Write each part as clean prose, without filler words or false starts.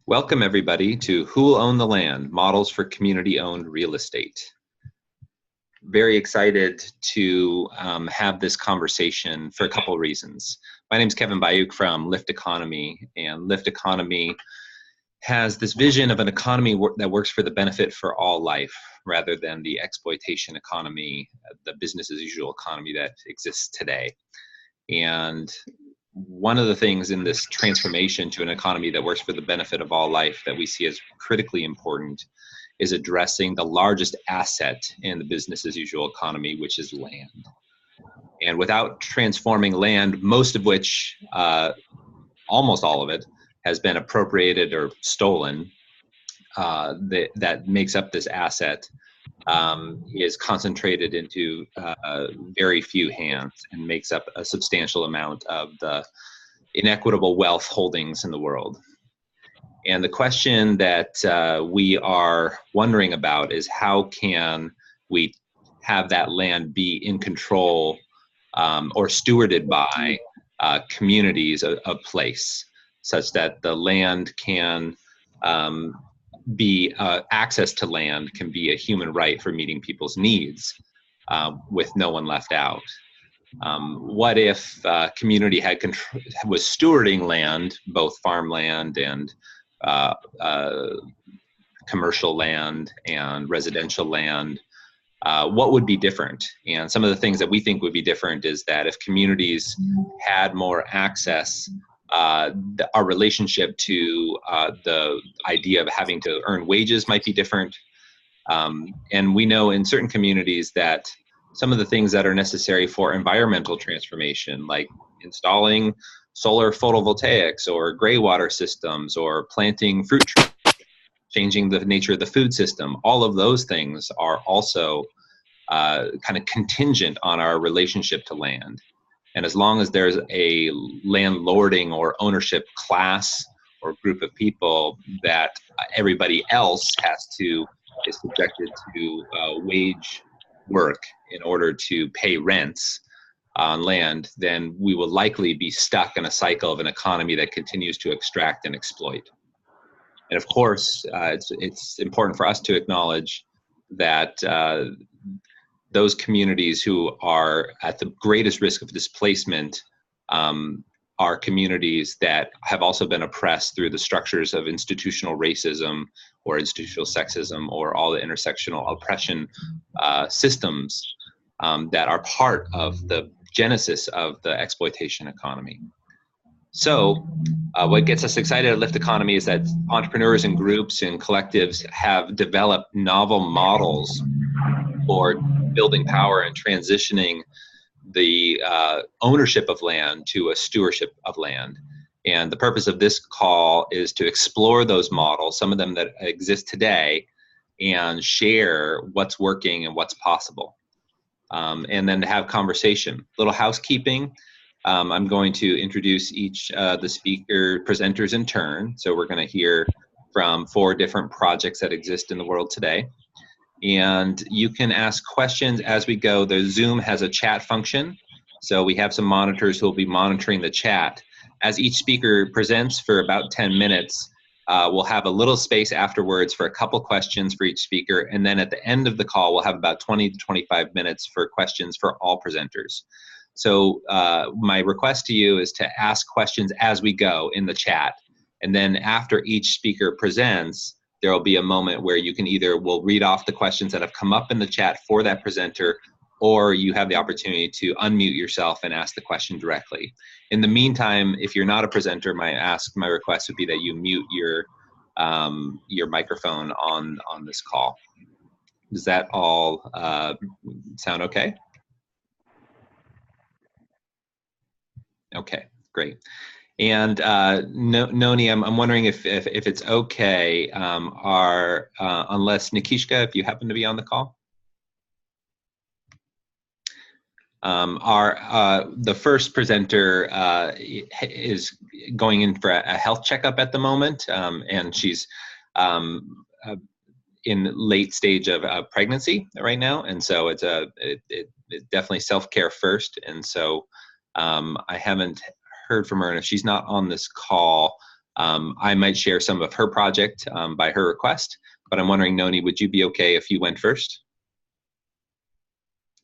Welcome, everybody, to Who Will Own the Land? Models for Community-Owned Real Estate. Very excited to have this conversation for a couple of reasons. My name is Kevin Bayuk from Lift Economy, and Lift Economy has this vision of an economy that works for the benefit for all life, rather than the exploitation economy, the business as usual economy that exists today. And one of the things in this transformation to an economy that works for the benefit of all life that we see as critically important is addressing the largest asset in the business as usual economy, which is land. And without transforming land, most of which, almost all of it, has been appropriated or stolen, that makes up this asset, is concentrated into very few hands and makes up a substantial amount of the inequitable wealth holdings in the world. And the question that we are wondering about is how can we have that land be in control or stewarded by communities of place, such that the land can access to land can be a human right for meeting people's needs with no one left out. What if community was stewarding land, both farmland and commercial land and residential land? What would be different? And some of the things that we think would be different is that if communities had more access, our relationship to the idea of having to earn wages might be different. And we know in certain communities that some of the things that are necessary for environmental transformation, like installing solar photovoltaics or gray water systems or planting fruit trees, changing the nature of the food system, all of those things are also kind of contingent on our relationship to land. And as long as there's a landlording or ownership class or group of people that everybody else is subjected to wage work in order to pay rents on land, then we will likely be stuck in a cycle of an economy that continues to extract and exploit. And of course, it's important for us to acknowledge that those communities who are at the greatest risk of displacement are communities that have also been oppressed through the structures of institutional racism or institutional sexism or all the intersectional oppression systems that are part of the genesis of the exploitation economy. So what gets us excited at Lift Economy is that entrepreneurs and groups and collectives have developed novel models for building power and transitioning the ownership of land to a stewardship of land. And the purpose of this call is to explore those models, some of them that exist today, and share what's working and what's possible. And then to have conversation. Little housekeeping. I'm going to introduce each the speaker presenters in turn. So we're going to hear from 4 different projects that exist in the world today. And you can ask questions as we go. The Zoom has a chat function. So we have some monitors who will be monitoring the chat. As each speaker presents for about 10 minutes, we'll have a little space afterwards for a couple questions for each speaker. And then at the end of the call, we'll have about 20 to 25 minutes for questions for all presenters. So my request to you is to ask questions as we go in the chat. And then after each speaker presents, there will be a moment where you can we'll read off the questions that have come up in the chat for that presenter, or you have the opportunity to unmute yourself and ask the question directly. In the meantime, if you're not a presenter, my request would be that you mute your microphone on this call. Does that all sound okay? Okay, great. And Noni, I'm wondering if it's okay, unless Nikishka, if you happen to be on the call. The first presenter is going in for a health checkup at the moment, and she's in late stage of pregnancy right now, and so it's definitely self-care first. And so I haven't heard from her, and if she's not on this call, I might share some of her project by her request, but I'm wondering, Noni, would you be okay if you went first?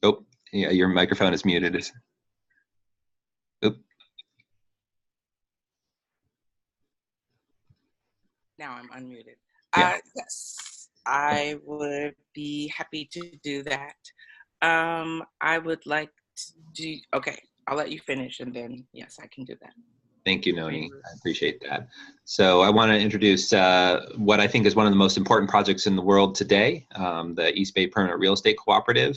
Oh, yeah, your microphone is muted. Oop. Now I'm unmuted. Yeah. Yes, I would be happy to do that. I would like to do, okay, I'll let you finish and then, yes, I can do that. Thank you, Noni. I appreciate that. So I want to introduce what I think is one of the most important projects in the world today, the East Bay Permanent Real Estate Cooperative,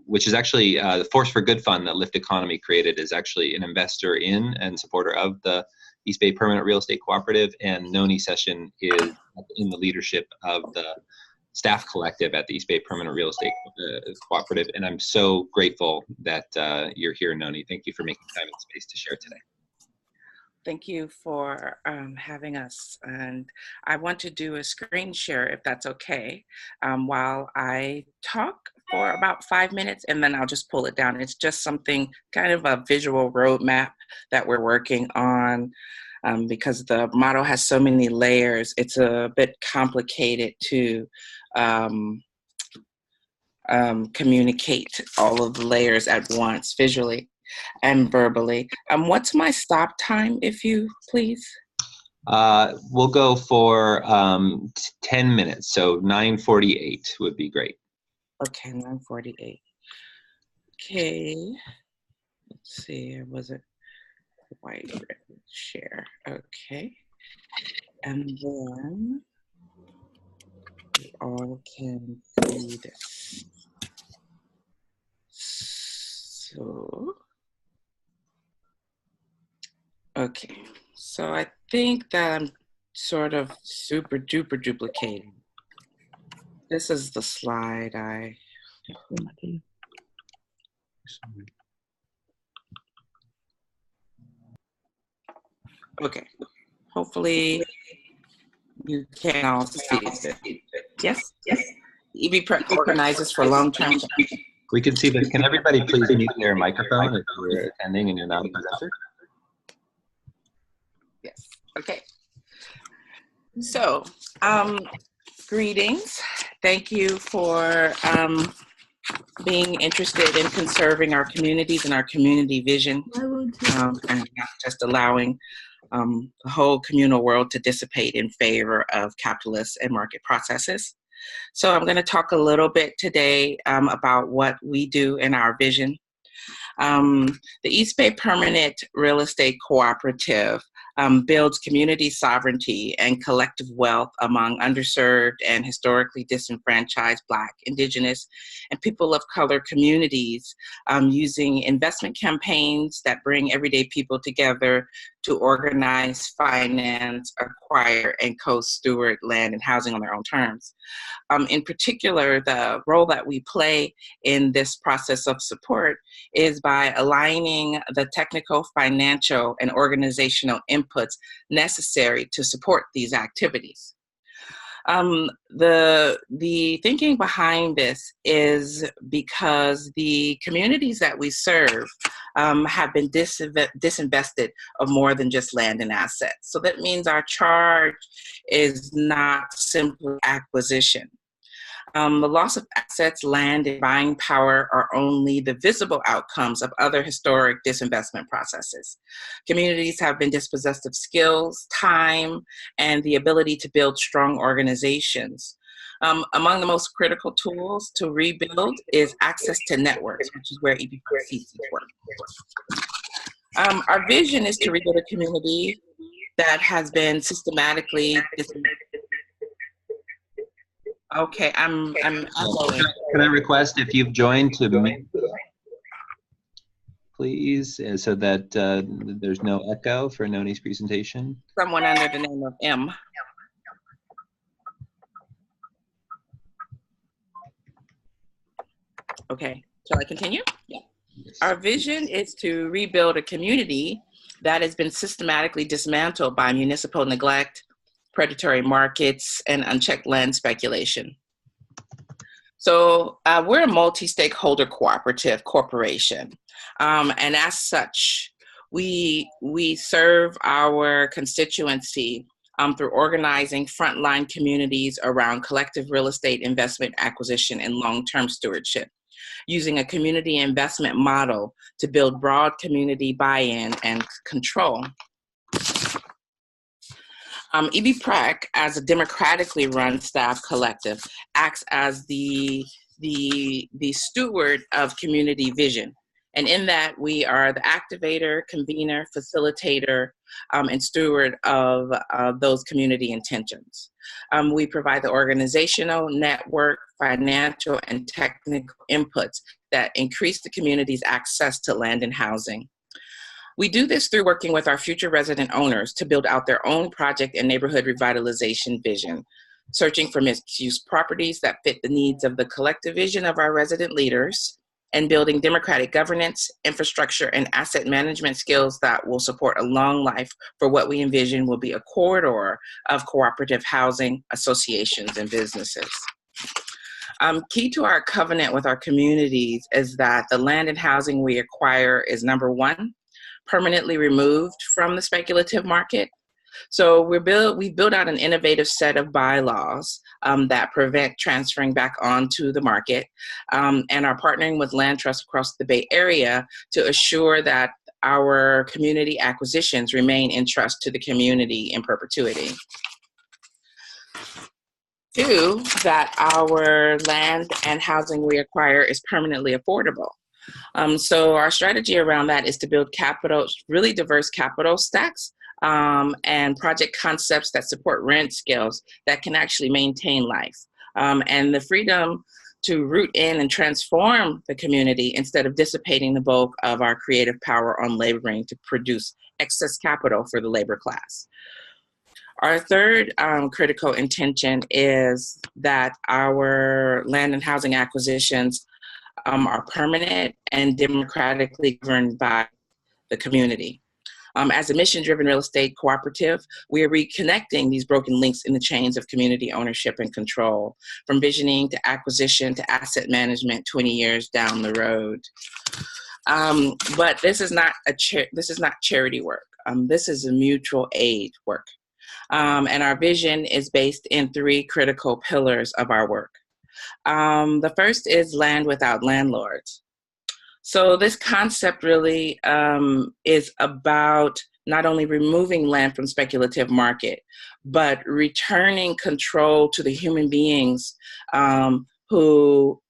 which is actually the Force for Good Fund that Lift Economy created, is actually an investor in and supporter of the East Bay Permanent Real Estate Cooperative, and Noni Session is in the leadership of the staff collective at the East Bay Permanent Real Estate Cooperative, and I'm so grateful that you're here, Noni. Thank you for making time and space to share today. Thank you for having us. And I want to do a screen share, if that's okay, while I talk for about 5 minutes, and then I'll just pull it down. It's just something, kind of a visual roadmap that we're working on. Because the model has so many layers, it's a bit complicated to communicate all of the layers at once visually and verbally. What's my stop time, if you please? We'll go for 10 minutes, so 9:48 would be great. Okay, 9:48. Okay, let's see, was it white share? Okay, and then we all can see this. So, okay, so I think that I'm sort of super duper duplicating. This is the slide I. Okay, hopefully you can all see it. Yes? Yes. EB Prep organizes for long-term. We can see this. Can everybody please mute their microphone if you're attending and you're not a presenter? Yes. Okay. So, greetings. Thank you for being interested in conserving our communities and our community vision, and not just allowing the whole communal world to dissipate in favor of capitalist and market processes. So I'm going to talk a little bit today about what we do in our vision. The East Bay Permanent Real Estate Cooperative builds community sovereignty and collective wealth among underserved and historically disenfranchised Black, Indigenous, and people of color communities using investment campaigns that bring everyday people together to organize, finance, acquire, and co-steward land and housing on their own terms. In particular, the role that we play in this process of support is by aligning the technical, financial, and organizational inputs necessary to support these activities. The thinking behind this is because the communities that we serve have been disinvested of more than just land and assets. So that means our charge is not simple acquisition. The loss of assets, land, and buying power are only the visible outcomes of other historic disinvestment processes. Communities have been dispossessed of skills, time, and the ability to build strong organizations. Among the most critical tools to rebuild is access to networks, which is where EBCCs work. Our vision is to rebuild a community that has been systematically Okay, I'm going. Can I request, if you've joined, to mute, please, so that there's no echo for Noni's presentation? Someone under the name of M. Okay, shall I continue? Yeah. Yes. Our vision is to rebuild a community that has been systematically dismantled by municipal neglect, predatory markets, and unchecked land speculation. So we're a multi-stakeholder cooperative corporation. And as such, We serve our constituency through organizing frontline communities around collective real estate investment acquisition and long-term stewardship, using a community investment model to build broad community buy-in and control. EB-PRAC, as a democratically run staff collective, acts as the steward of community vision. And in that, we are the activator, convener, facilitator, and steward of those community intentions. We provide the organizational, network, financial, and technical inputs that increase the community's access to land and housing. We do this through working with our future resident owners to build out their own project and neighborhood revitalization vision, searching for mixed-use properties that fit the needs of the collective vision of our resident leaders, and building democratic governance, infrastructure, and asset management skills that will support a long life for what we envision will be a corridor of cooperative housing, associations, and businesses. Key to our covenant with our communities is that the land and housing we acquire is, number one, permanently removed from the speculative market. So we built out an innovative set of bylaws that prevent transferring back onto the market, and are partnering with land trusts across the Bay Area to assure that our community acquisitions remain in trust to the community in perpetuity. Two, that our land and housing we acquire is permanently affordable. So our strategy around that is to build really diverse capital stacks and project concepts that support rent scales that can actually maintain life. And the freedom to root in and transform the community instead of dissipating the bulk of our creative power on laboring to produce excess capital for the labor class. Our third critical intention is that our land and housing acquisitions are permanent and democratically governed by the community. As a mission-driven real estate cooperative, we are reconnecting these broken links in the chains of community ownership and control, from visioning to acquisition to asset management 20 years down the road. But this is not charity work. This is a mutual aid work. And our vision is based in three critical pillars of our work. The first is land without landlords. So this concept really is about not only removing land from speculative market, but returning control to the human beings who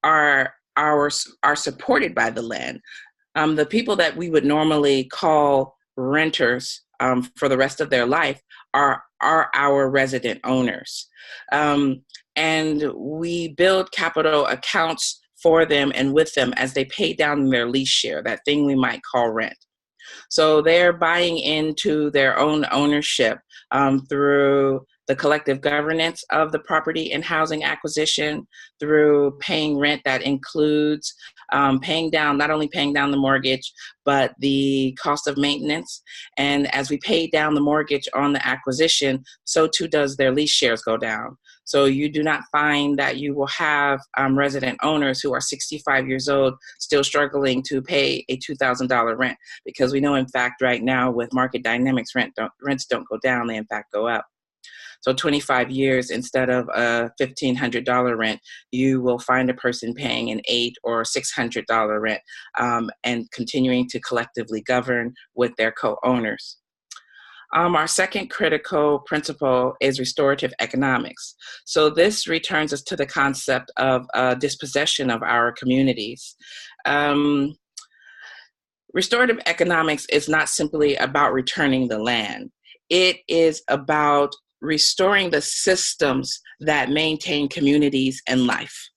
are supported by the land. The people that we would normally call renters for the rest of their life are our resident owners. And we build capital accounts for them and with them as they pay down their lease share, that thing we might call rent. So they're buying into their own ownership through the collective governance of the property and housing acquisition, through paying rent that includes not only paying down the mortgage, but the cost of maintenance. And as we pay down the mortgage on the acquisition, so too does their lease shares go down. So you do not find that you will have resident owners who are 65 years old still struggling to pay a $2,000 rent, because we know, in fact, right now with market dynamics, rents don't go down, they in fact go up. So 25 years, instead of a $1,500 rent, you will find a person paying an $800 or $600 rent and continuing to collectively govern with their co-owners. Our second critical principle is restorative economics. So this returns us to the concept of dispossession of our communities. Restorative economics is not simply about returning the land. It is about restoring the systems that maintain communities and life.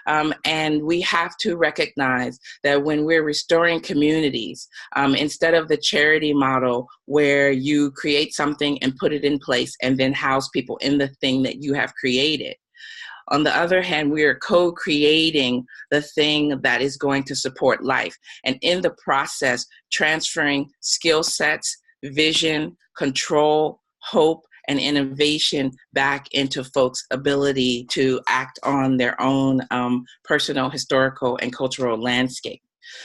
And we have to recognize that when we're restoring communities, instead of the charity model where you create something and put it in place and then house people in the thing that you have created, on the other hand, we are co-creating the thing that is going to support life. And in the process, transferring skill sets, vision, control, hope, and innovation back into folks' ability to act on their own personal, historical, and cultural landscape.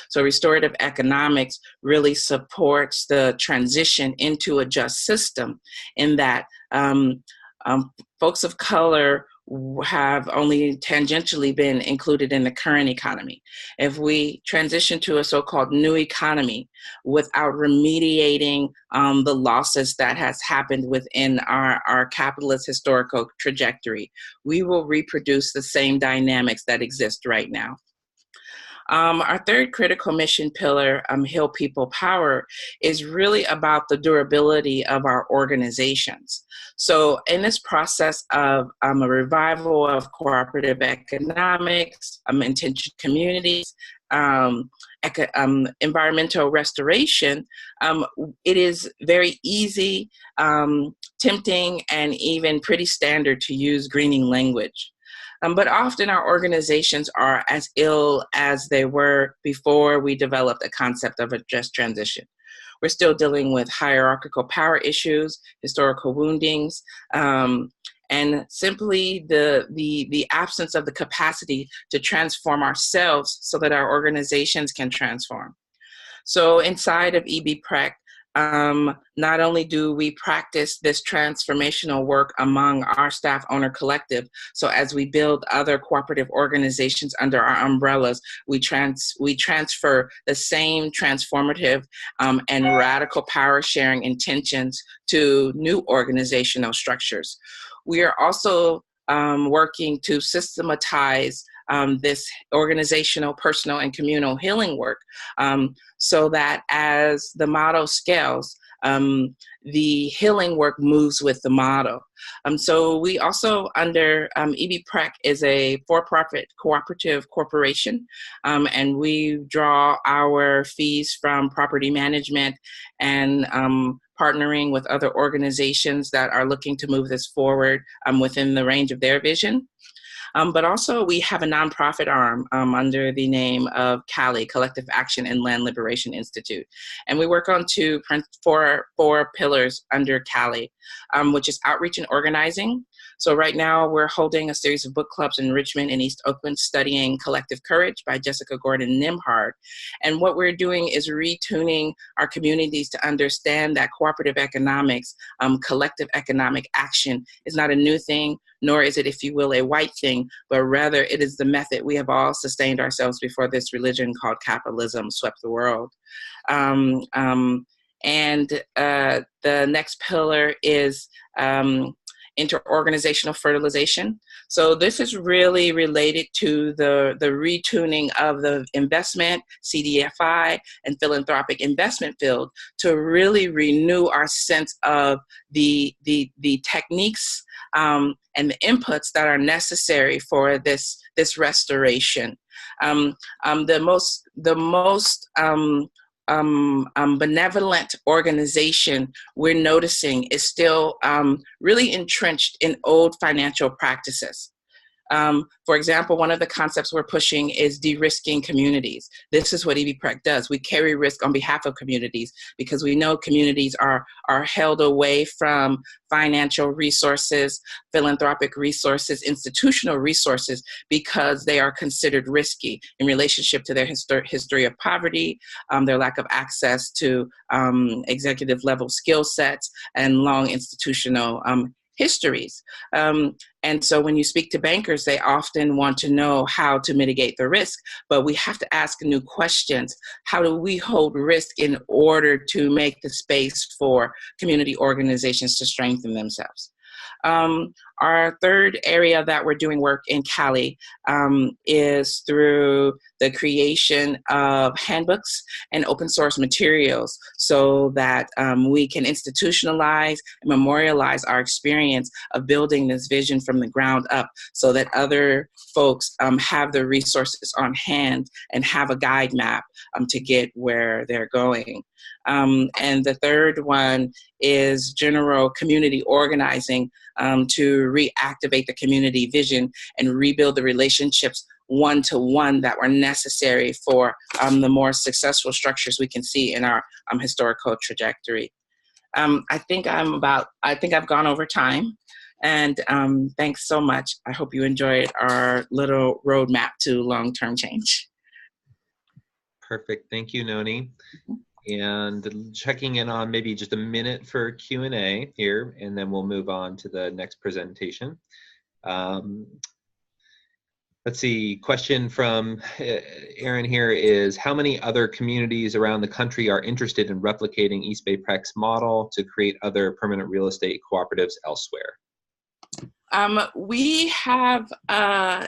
So restorative economics really supports the transition into a just system, in that folks of color have only tangentially been included in the current economy. If we transition to a so-called new economy without remediating the losses that has happened within our capitalist historical trajectory, we will reproduce the same dynamics that exist right now. Our third critical mission pillar, Heal People Power, is really about the durability of our organizations. So in this process of a revival of cooperative economics, intentional communities, environmental restoration, it is very easy, tempting, and even pretty standard to use greening language. But often our organizations are as ill as they were before we developed a concept of a just transition. We're still dealing with hierarchical power issues, historical woundings, and simply the absence of the capacity to transform ourselves so that our organizations can transform. So inside of EBPREC, not only do we practice this transformational work among our staff owner collective, so as we build other cooperative organizations under our umbrellas, we transfer the same transformative and radical power sharing intentions to new organizational structures. We are also working to systematize this organizational, personal, and communal healing work, so that as the model scales, the healing work moves with the model. So we also, under EBPREC is a for-profit cooperative corporation, and we draw our fees from property management and partnering with other organizations that are looking to move this forward within the range of their vision. But also we have a nonprofit arm under the name of CALI, Collective Action and Land Liberation Institute. And we work on four pillars under CALI, which is outreach and organizing. So right now we're holding a series of book clubs in Richmond and East Oakland, studying Collective Courage by Jessica Gordon Nimhard. And what we're doing is retuning our communities to understand that cooperative economics, collective economic action is not a new thing, nor is it, if you will, a white thing, but rather it is the method we have all sustained ourselves before this religion called capitalism swept the world. And the next pillar is interorganizational fertilization. So this is really related to the retuning of the investment, CDFI, and philanthropic investment field to really renew our sense of the techniques and the inputs that are necessary for this restoration. The most benevolent organization we're noticing is still really entrenched in old financial practices. For example, one of the concepts we're pushing is de-risking communities. This is what EBPREC does. We carry risk on behalf of communities because we know communities are held away from financial resources, philanthropic resources, institutional resources, because they are considered risky in relationship to their history of poverty, their lack of access to executive level skill sets, and long institutional histories. And so when you speak to bankers, they often want to know how to mitigate the risk, but we have to ask new questions. How do we hold risk in order to make the space for community organizations to strengthen themselves? Our third area that we're doing work in Cali is through the creation of handbooks and open source materials so that we can institutionalize and memorialize our experience of building this vision from the ground up so that other folks have the resources on hand and have a guide map to get where they're going. And the third one is general community organizing to reactivate the community vision and rebuild the relationships one-to-one that were necessary for the more successful structures we can see in our historical trajectory. I think I've gone over time, and thanks so much. I hope you enjoyed our little roadmap to long-term change. Perfect. Thank you, Noni. And checking in on maybe just a minute for Q&A here, and then we'll move on to the next presentation. Let's see, question from Aaron here is, how many other communities around the country are interested in replicating East Bay Prec's model to create other permanent real estate cooperatives elsewhere? We have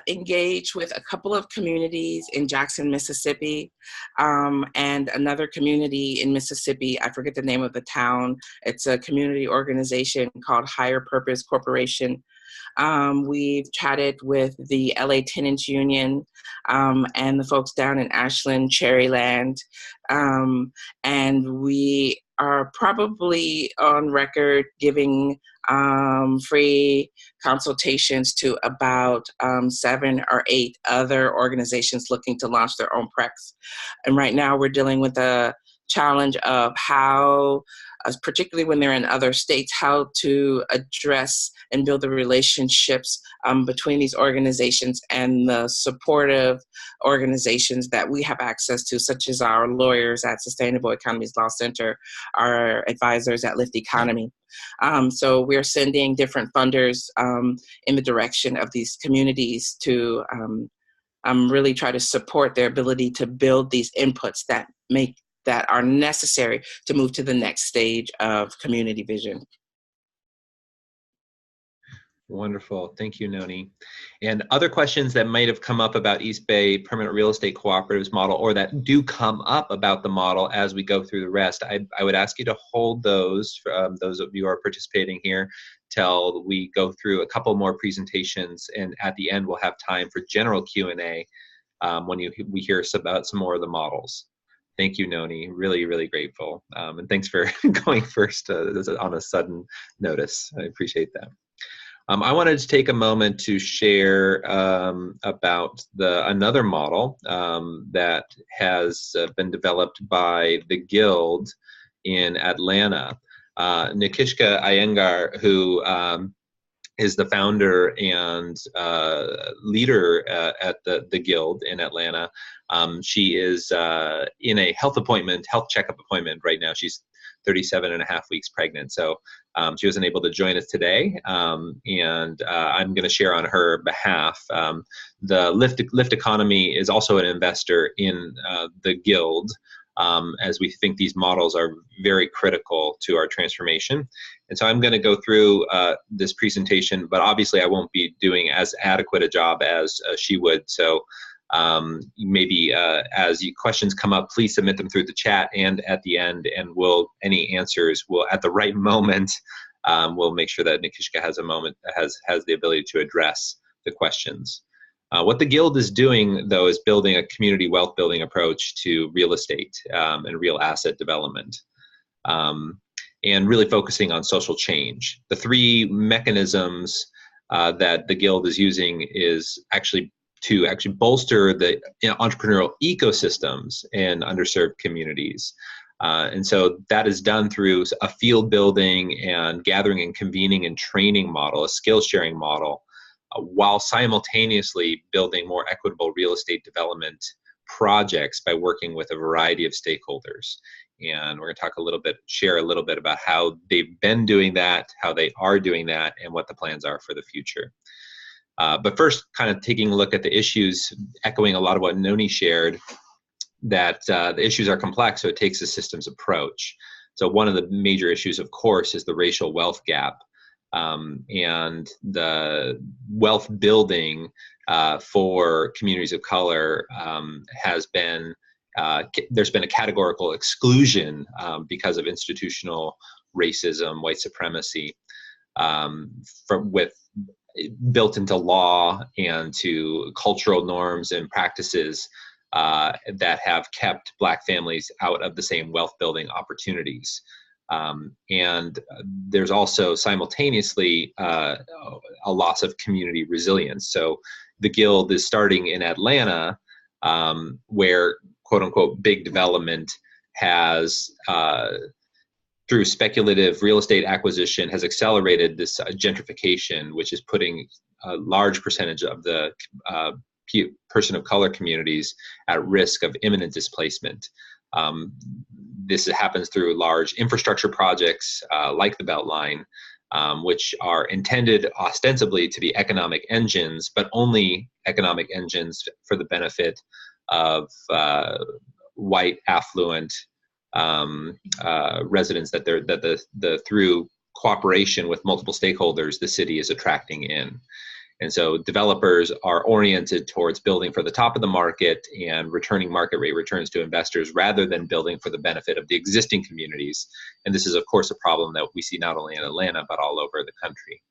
engaged with a couple of communities in Jackson, Mississippi, and another community in Mississippi. I forget the name of the town. It's a community organization called Higher Purpose Corporation. We've chatted with the LA Tenants Union and the folks down in Ashland, Cherryland, and we are probably on record giving free consultations to about 7 or 8 other organizations looking to launch their own precs. And right now we're dealing with the challenge of how, particularly when they're in other states, how to address and build the relationships between these organizations and the supportive organizations that we have access to, such as our lawyers at Sustainable Economies Law Center, our advisors at Lift Economy. So we're sending different funders in the direction of these communities to really try to support their ability to build these inputs that are necessary to move to the next stage of community vision. Wonderful. Thank you, Noni. And other questions that might have come up about East Bay Permanent Real Estate Cooperatives model, or that do come up about the model as we go through the rest, I would ask you to hold those, those of you who are participating here, till we go through a couple more presentations, and at the end we'll have time for general Q&A when we hear about some more of the models. Thank you, Noni. Really, really grateful. And thanks for going first on a sudden notice. I appreciate that. I wanted to take a moment to share about another model that has been developed by the Guild in Atlanta. Nikishka Iyengar, who is the founder and leader at the Guild in Atlanta. She is in a health checkup appointment right now. She's 37.5 weeks pregnant. So she wasn't able to join us today. And I'm going to share on her behalf. The Lift Economy is also an investor in the Guild, as we think these models are very critical to our transformation. And so I'm going to go through this presentation, but obviously I won't be doing as adequate a job as she would. So maybe as questions come up, please submit them through the chat and at the end, and any answers will at the right moment, we'll make sure that Nikishka has a moment, has the ability to address the questions. What the Guild is doing, though, is building a community wealth building approach to real estate and real asset development, and really focusing on social change. The 3 mechanisms that the Guild is using is to bolster the entrepreneurial ecosystems in underserved communities. And so that is done through a field building and gathering and convening and training model, a skills sharing model, while simultaneously building more equitable real estate development projects by working with a variety of stakeholders. And we're going to share a little bit about how they've been doing that, how they are doing that, and what the plans are for the future. But first, kind of taking a look at the issues, echoing a lot of what Noni shared, that the issues are complex, so it takes a systems approach. So one of the major issues, of course, is the racial wealth gap. And the wealth building for communities of color has been, there's been a categorical exclusion because of institutional racism, white supremacy, built into law and to cultural norms and practices that have kept Black families out of the same wealth building opportunities. And there's also simultaneously a loss of community resilience. So the Guild is starting in Atlanta, where quote unquote big development has, through speculative real estate acquisition, has accelerated this gentrification, which is putting a large percentage of the person of color communities at risk of imminent displacement. This happens through large infrastructure projects like the Beltline, which are intended ostensibly to be economic engines, but only economic engines for the benefit of white, affluent residents that through cooperation with multiple stakeholders, the city is attracting in. And so developers are oriented towards building for the top of the market and returning market rate returns to investors rather than building for the benefit of the existing communities. And this is, of course, a problem that we see not only in Atlanta, but all over the country.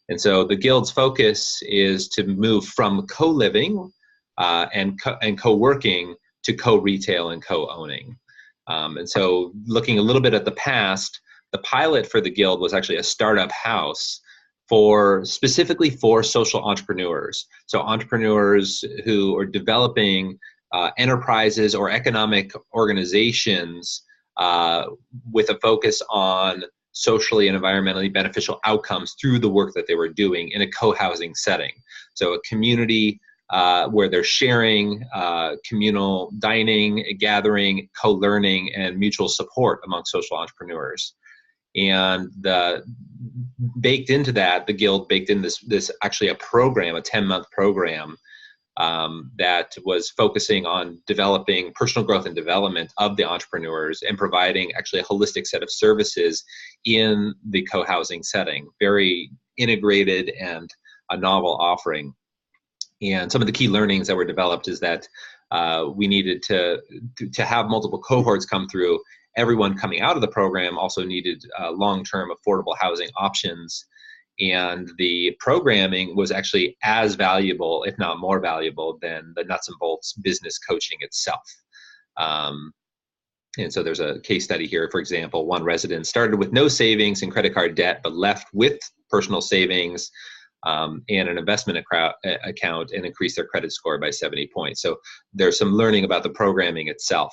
And so the Guild's focus is to move from co-living and co-working to co-retail and co-owning. And so looking a little bit at the past, the pilot for the Guild was actually a startup house specifically for social entrepreneurs. So entrepreneurs who are developing enterprises or economic organizations with a focus on socially and environmentally beneficial outcomes through the work that they were doing in a co-housing setting. So a community where they're sharing, communal dining, gathering, co-learning, and mutual support among social entrepreneurs. And baked into that, the Guild baked in this actually a program, a 10-month program that was focusing on developing personal growth and development of the entrepreneurs and providing actually a holistic set of services in the co-housing setting, very integrated and a novel offering. And some of the key learnings that were developed is that we needed to have multiple cohorts come through. Everyone coming out of the program also needed long-term affordable housing options. And the programming was actually as valuable, if not more valuable, than the nuts and bolts business coaching itself. And so there's a case study here. For example, one resident started with no savings and credit card debt, but left with personal savings and an investment account and increased their credit score by 70 points. So there's some learning about the programming itself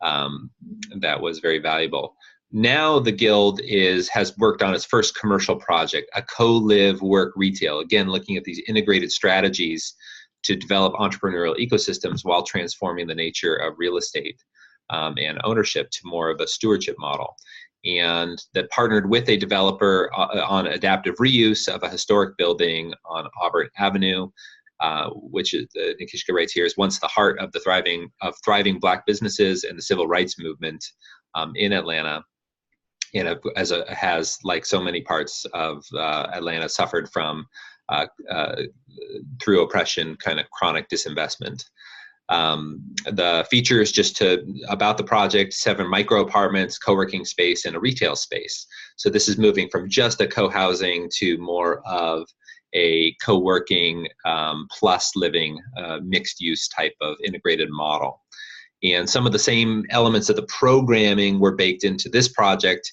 that was very valuable. Now the Guild has worked on its first commercial project, a co-live work retail, again looking at these integrated strategies to develop entrepreneurial ecosystems while transforming the nature of real estate and ownership to more of a stewardship model. And that partnered with a developer on adaptive reuse of a historic building on Auburn Avenue, which is, Nikishka writes here, is once the heart of the thriving Black businesses and the civil rights movement in Atlanta. And has, like so many parts of Atlanta, suffered from through oppression, kind of chronic disinvestment. The features about the project: 7 micro apartments, co-working space, and a retail space. So this is moving from just a co-housing to more of a co-working plus living mixed use type of integrated model. And some of the same elements of the programming were baked into this project.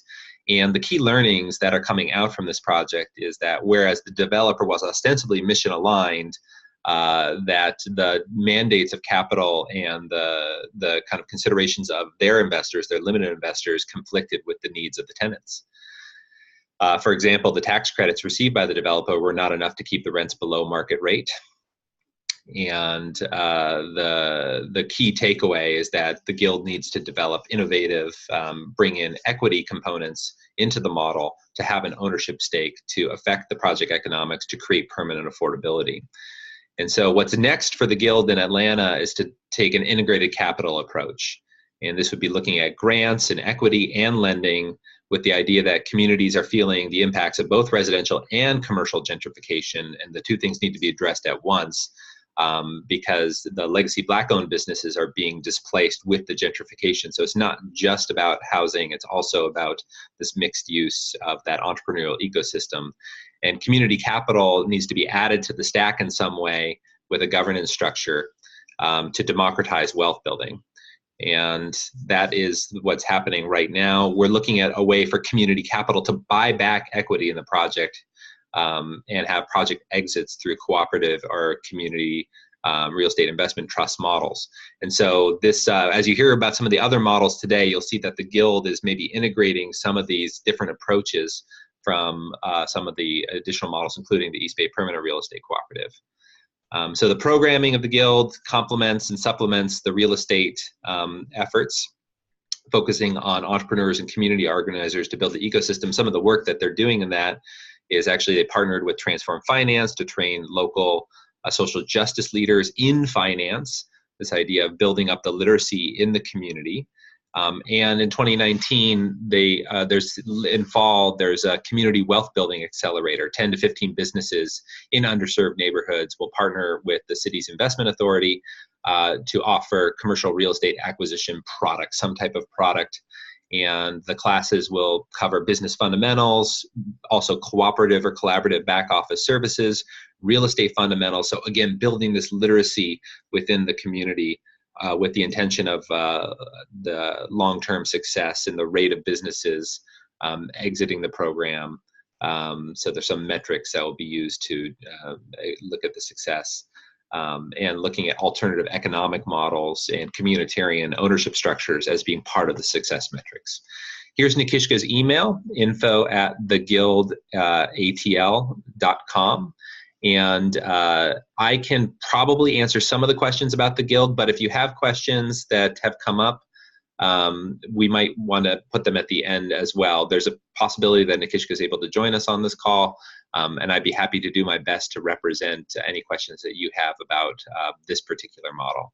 And the key learnings that are coming out from this project is that whereas the developer was ostensibly mission aligned, that the mandates of capital and the kind of considerations of their investors, their limited investors, conflicted with the needs of the tenants. For example, the tax credits received by the developer were not enough to keep the rents below market rate. And the key takeaway is that the Guild needs to develop innovative, bring in equity components into the model to have an ownership stake to affect the project economics to create permanent affordability. And so what's next for the Guild in Atlanta is to take an integrated capital approach. And this would be looking at grants and equity and lending, with the idea that communities are feeling the impacts of both residential and commercial gentrification, and the two things need to be addressed at once. Because the legacy Black-owned businesses are being displaced with the gentrification. So it's not just about housing, it's also about this mixed use of that entrepreneurial ecosystem. And community capital needs to be added to the stack in some way with a governance structure to democratize wealth building. And that is what's happening right now. We're looking at a way for community capital to buy back equity in the project and have project exits through cooperative or community real estate investment trust models. And so this, as you hear about some of the other models today, you'll see that the Guild is maybe integrating some of these different approaches from some of the additional models, including the East Bay Permanent Real Estate Cooperative. So the programming of the Guild complements and supplements the real estate efforts, focusing on entrepreneurs and community organizers to build the ecosystem. Some of the work that they're doing in that is actually they partnered with Transform Finance to train local social justice leaders in finance, this idea of building up the literacy in the community. And in 2019, there's a community wealth building accelerator. 10 to 15 businesses in underserved neighborhoods will partner with the city's investment authority to offer commercial real estate acquisition products, some type of product. And the classes will cover business fundamentals, also cooperative or collaborative back office services, real estate fundamentals. So again, building this literacy within the community with the intention of the long-term success and the rate of businesses exiting the program. So there's some metrics that will be used to look at the success. And looking at alternative economic models and communitarian ownership structures as being part of the success metrics. Here's Nikishka's email, info@theguildatl.com. And I can probably answer some of the questions about the Guild, but if you have questions that have come up, we might want to put them at the end as well. There's a possibility that Nikishka is able to join us on this call, and I'd be happy to do my best to represent any questions that you have about this particular model.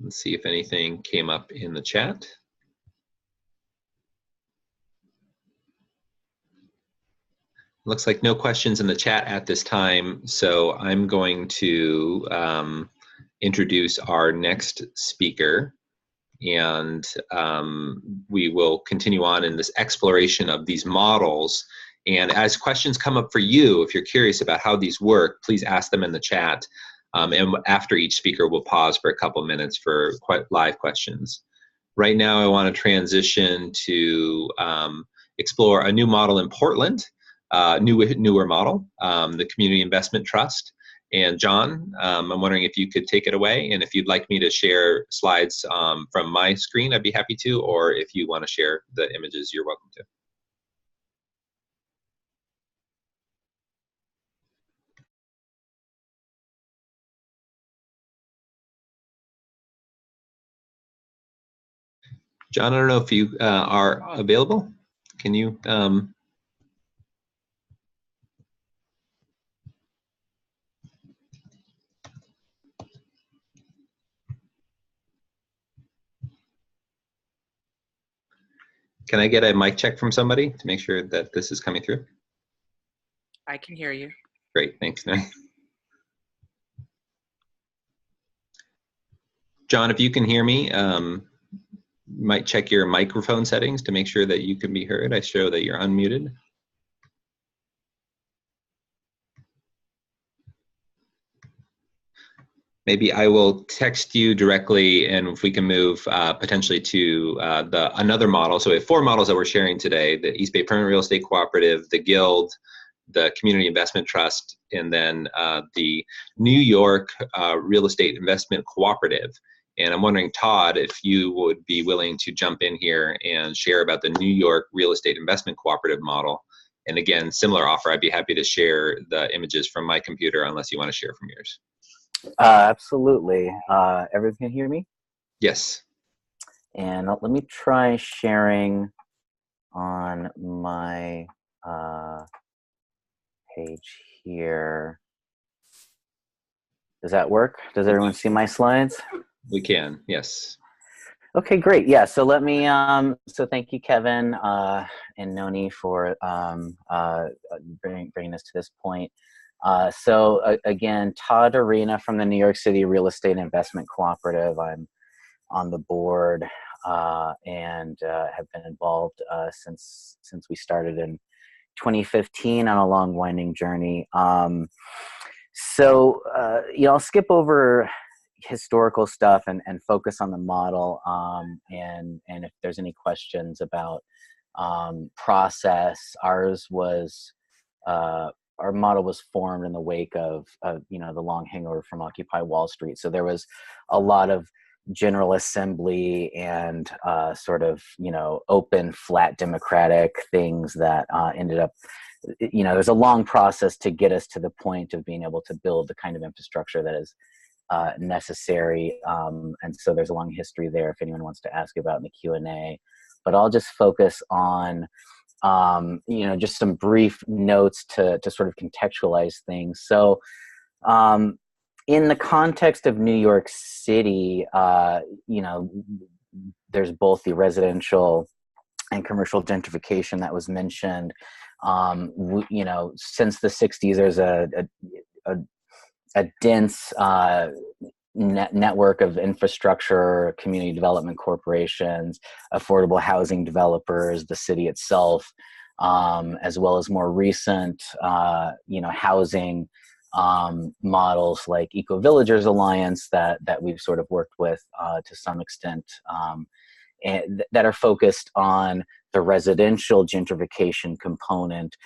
Let's see if anything came up in the chat. Looks like no questions in the chat at this time, so I'm going to introduce our next speaker, and we will continue on in this exploration of these models. And as questions come up for you, if you're curious about how these work, please ask them in the chat. And after each speaker, we'll pause for a couple minutes for live questions. Right now, I want to transition to explore a new model in Portland. Newer model, the Community Investment Trust. And John, I'm wondering if you could take it away, and if you'd like me to share slides from my screen, I'd be happy to, or if you want to share the images, you're welcome to. John, I don't know if you are available. Can you? Can I get a mic check from somebody to make sure that this is coming through? I can hear you. Great, thanks. John, if you can hear me, might check your microphone settings to make sure that you can be heard. I show that you're unmuted. Maybe I will text you directly, and if we can move potentially to another model. So we have 4 models that we're sharing today: the East Bay Permanent Real Estate Cooperative, the Guild, the Community Investment Trust, and then the New York Real Estate Investment Cooperative. And I'm wondering, Todd, if you would be willing to jump in here and share about the New York Real Estate Investment Cooperative model. And again, similar offer, I'd be happy to share the images from my computer unless you want to share from yours. Absolutely. Everyone can hear me? Yes. And let me try sharing on my page here. Does that work? Does everyone see my slides? We can, yes. Okay, great. Yeah, so let me, so thank you, Kevin and Noni, for bringing us to this point. Again, Todd Arena from the New York City Real Estate Investment Cooperative. I'm on the board and have been involved since we started in 2015 on a long winding journey. I'll skip over historical stuff and focus on the model, and if there's any questions about process. Our model was formed in the wake of the long hangover from Occupy Wall Street. So there was a lot of General Assembly and open, flat democratic things that ended up there's a long process to get us to the point of being able to build the kind of infrastructure that is necessary. And so there's a long history there if anyone wants to ask about in the Q&A. But I'll just focus on, just some brief notes to sort of contextualize things. So in the context of New York City, there's both the residential and commercial gentrification that was mentioned. Since the 60s, there's a dense network of infrastructure, community development corporations, affordable housing developers, the city itself, as well as more recent, housing models like Eco Villagers Alliance that we've sort of worked with to some extent, and that are focused on the residential gentrification component.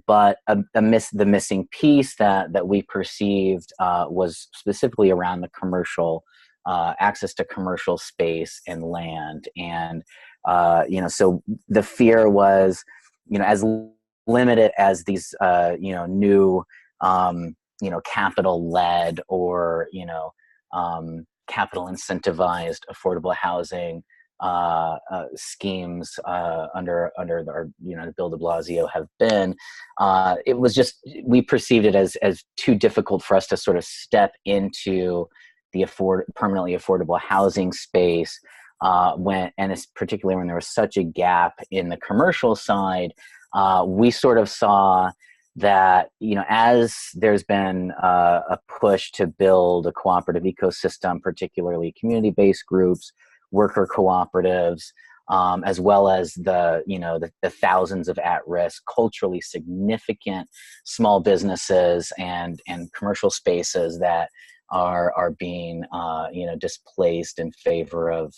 But the missing piece that we perceived was specifically around the commercial access to commercial space and land. And so the fear was, as limited as these new capital-led or capital incentivized affordable housing schemes under the Bill de Blasio have been, it was just, we perceived it as too difficult for us to sort of step into the permanently affordable housing space particularly when there was such a gap in the commercial side. We sort of saw that, as there's been a push to build a cooperative ecosystem, particularly community-based groups, worker cooperatives, as well as the thousands of at-risk, culturally significant small businesses and commercial spaces that are being displaced in favor of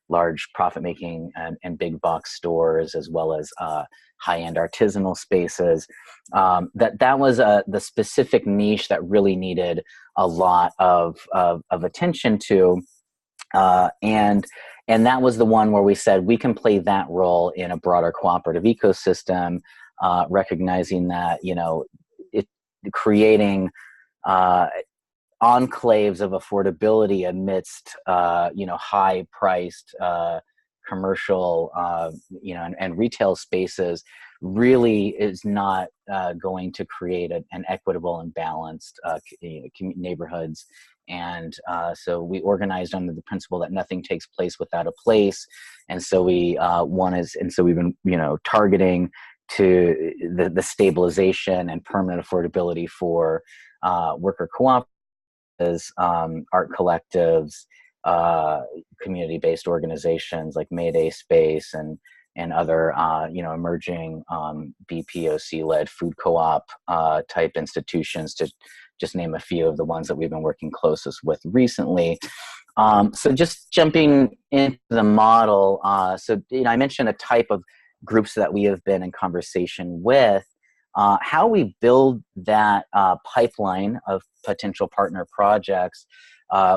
large profit-making and big box stores, as well as high-end artisanal spaces. That was the specific niche that really needed a lot of attention to. And that was the one where we said we can play that role in a broader cooperative ecosystem, recognizing that, creating enclaves of affordability amidst, high-priced commercial, and retail spaces really is not going to create an equitable and balanced neighborhoods. And so we organized under the principle that nothing takes place without a place. And so we've been, targeting to the stabilization and permanent affordability for worker cooperatives, art collectives, community-based organizations like Mayday Space and other, emerging BPOC-led food co-op type institutions, to just name a few of the ones that we've been working closest with recently. So just jumping into the model, I mentioned a type of groups that we have been in conversation with. How we build that pipeline of potential partner projects,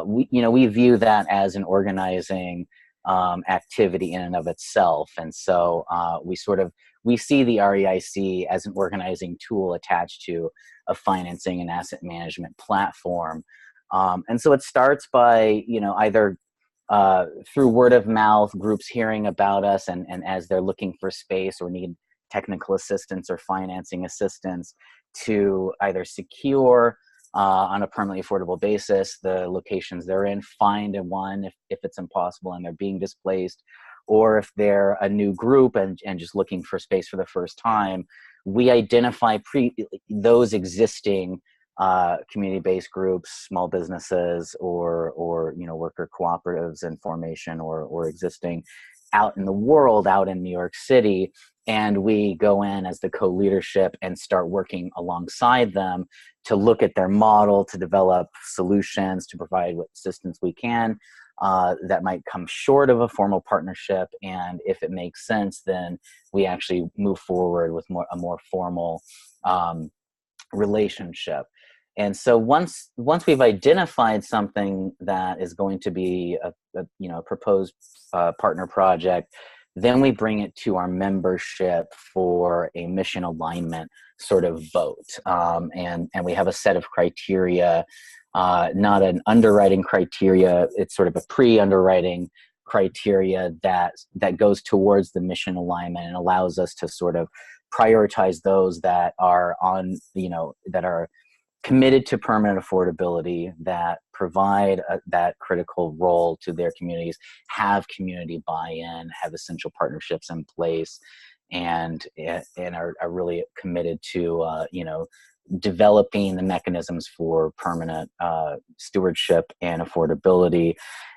we view that as an organizing activity in and of itself. And so we see the REIC as an organizing tool attached to a financing and asset management platform. And so it starts by, either through word of mouth, groups hearing about us and as they're looking for space or need technical assistance or financing assistance to either secure on a permanently affordable basis the locations they're in, find one if it's impossible and they're being displaced, or if they're a new group and just looking for space for the first time, we identify those existing community-based groups, small businesses, or worker cooperatives in formation or existing out in the world, out in New York City, and we go in as the co-leadership and start working alongside them to look at their model, to develop solutions, to provide what assistance we can that might come short of a formal partnership. And if it makes sense, then we actually move forward with a more formal relationship. And so once we've identified something that is going to be a proposed partner project, Then we bring it to our membership for a mission alignment sort of vote. And we have a set of criteria, not an underwriting criteria. It's sort of a pre-underwriting criteria that goes towards the mission alignment and allows us to sort of prioritize those that are on, that are committed to permanent affordability, that provide that critical role to their communities, have community buy-in, have essential partnerships in place, and are really committed to developing the mechanisms for permanent stewardship and affordability.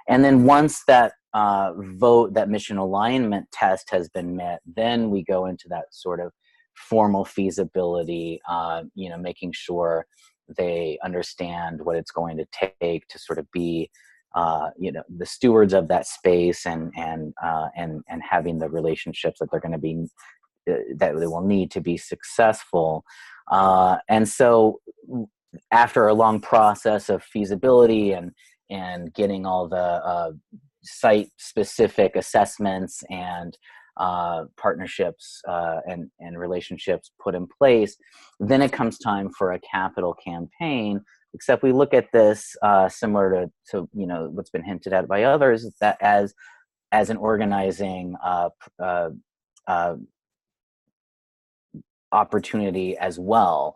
And then once that that mission alignment test has been met, then we go into that sort of formal feasibility, making sure they understand what it's going to take to sort of be, the stewards of that space, and having the relationships that they're going to be, that they will need to be successful. And so, after a long process of feasibility and getting all the site-specific assessments and partnerships and relationships put in place, then it comes time for a capital campaign. Except we look at this similar to what's been hinted at by others, that as an organizing opportunity as well.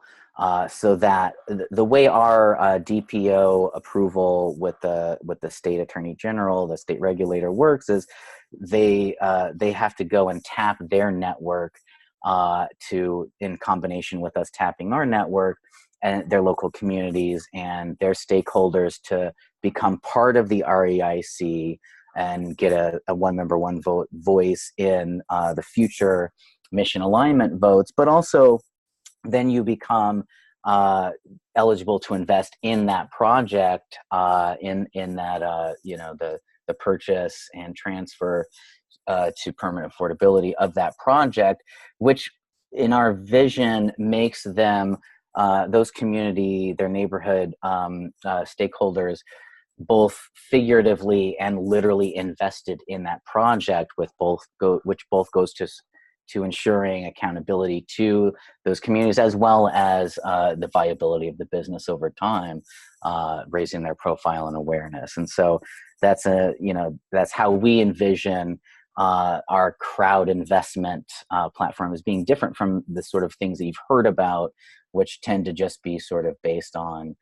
So that the way our DPO approval with the state attorney general, the state regulator, works is they have to go and tap their network in combination with us tapping our network and their local communities and their stakeholders to become part of the REIC and get a one member, one vote voice in the future mission alignment votes, but also then you become eligible to invest in that project, in that the purchase and transfer to permanent affordability of that project, which in our vision makes them those community, their neighborhood stakeholders, both figuratively and literally invested in that project, which both goes to ensuring accountability to those communities, as well as the viability of the business over time, raising their profile and awareness. And so that's how we envision our crowd investment platform as being different from the sort of things that you've heard about, which tend to just be sort of based on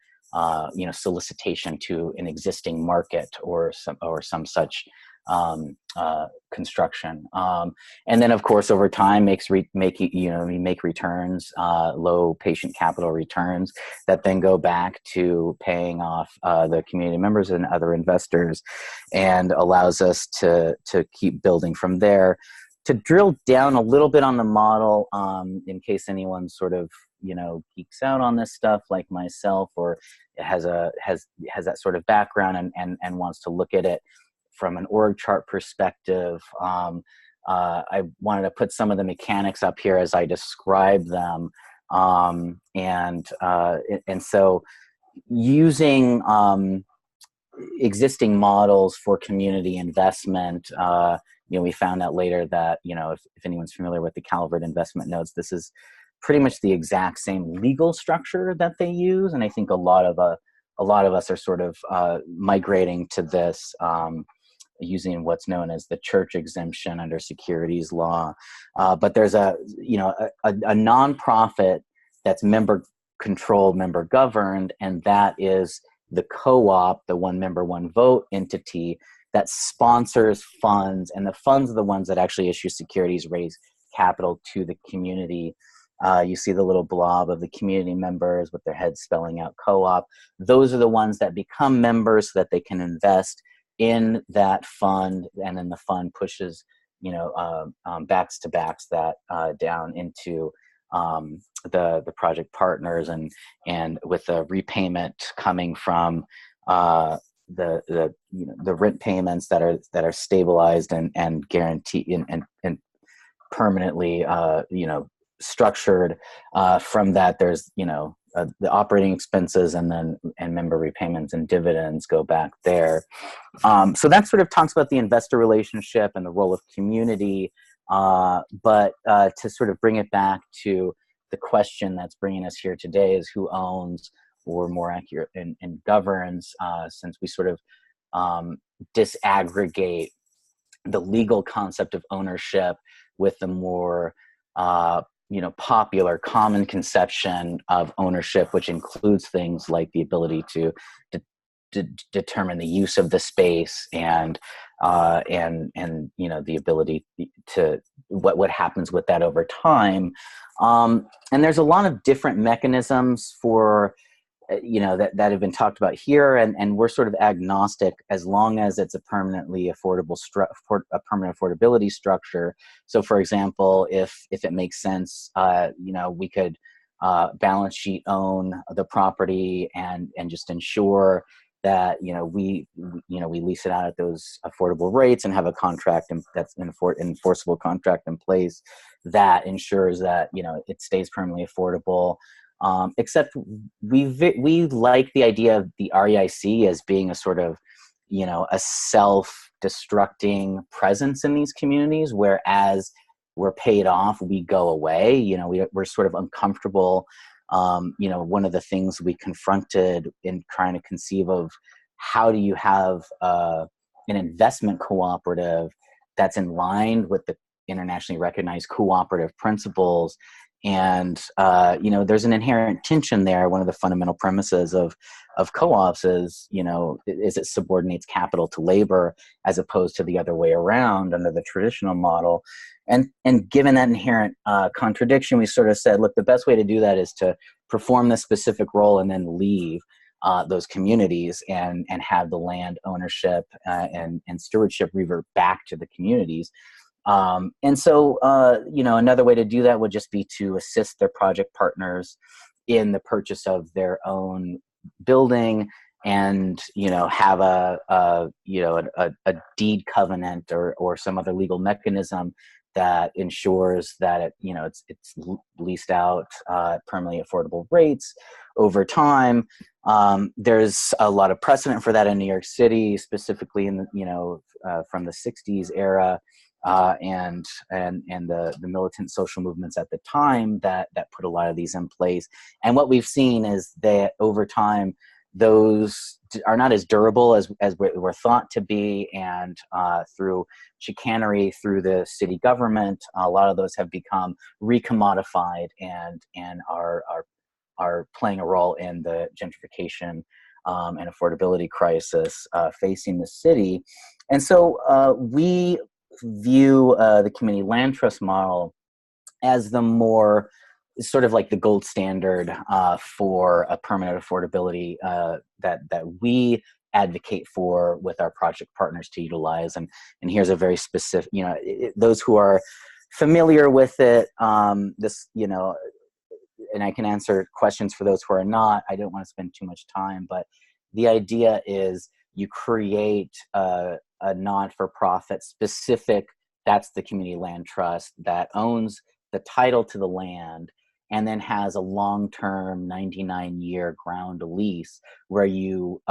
solicitation to an existing market or some such construction. And then of course over time we make returns, low patient capital returns that then go back to paying off the community members and other investors, and allows us to keep building from there. To drill down a little bit on the model, in case anyone sort of geeks out on this stuff like myself, or has that sort of background and wants to look at it from an org chart perspective, I wanted to put some of the mechanics up here as I describe them, and so using existing models for community investment. We found out later that if anyone's familiar with the Calvert investment notes, this is pretty much the exact same legal structure that they use, and I think a lot of us are sort of migrating to this, using what's known as the church exemption under securities law. But there's a nonprofit that's member controlled, member governed, and that is the co-op, the one member, one vote entity that sponsors funds, and the funds are the ones that actually issue securities, raise capital to the community. You see the little blob of the community members with their heads spelling out co-op. Those are the ones that become members so that they can invest in that fund, and then the fund pushes, backs to backs that down into the project partners, and with the repayment coming from the rent payments that are stabilized and guaranteed and permanently structured. From that, there's the operating expenses and member repayments and dividends go back there. So that sort of talks about the investor relationship and the role of community. But to sort of bring it back to the question that's bringing us here today is who owns, or more accurate, and governs, since we sort of disaggregate the legal concept of ownership with the more popular common conception of ownership, which includes things like the ability to determine the use of the space and the ability to what happens with that over time. And there's a lot of different mechanisms for that have been talked about here, and we're sort of agnostic as long as it's a permanently affordable a permanent affordability structure. So, for example, if it makes sense, we could balance sheet own the property and just ensure that we lease it out at those affordable rates and have a contract that's an enforceable contract in place that ensures that it stays permanently affordable. Except we like the idea of the REIC as being a sort of, a self-destructing presence in these communities, whereas we're paid off, we go away. We're sort of uncomfortable. One of the things we confronted in trying to conceive of how do you have an investment cooperative that's in line with the internationally recognized cooperative principles. And, there's an inherent tension there. One of the fundamental premises of co-ops is it subordinates capital to labor as opposed to the other way around under the traditional model. And given that inherent contradiction, we sort of said, look, the best way to do that is to perform this specific role and then leave those communities and have the land ownership and stewardship revert back to the communities. And so, another way to do that would just be to assist their project partners in the purchase of their own building and, have a deed covenant or some other legal mechanism that ensures that it's leased out permanently affordable rates over time. There's a lot of precedent for that in New York City, specifically in from the 60s era. And the militant social movements at the time that put a lot of these in place. And what we've seen is that over time, those are not as durable as were thought to be. And through chicanery, through the city government, a lot of those have become recommodified and are playing a role in the gentrification and affordability crisis facing the city. And so we view the community land trust model as the more sort of like the gold standard for a permanent affordability that we advocate for with our project partners to utilize. And here's a very specific, those who are familiar with it, and I can answer questions for those who are not. I don't want to spend too much time, but the idea is you create a not-for-profit specific, that's the community land trust, that owns the title to the land and then has a long-term 99-year ground lease where you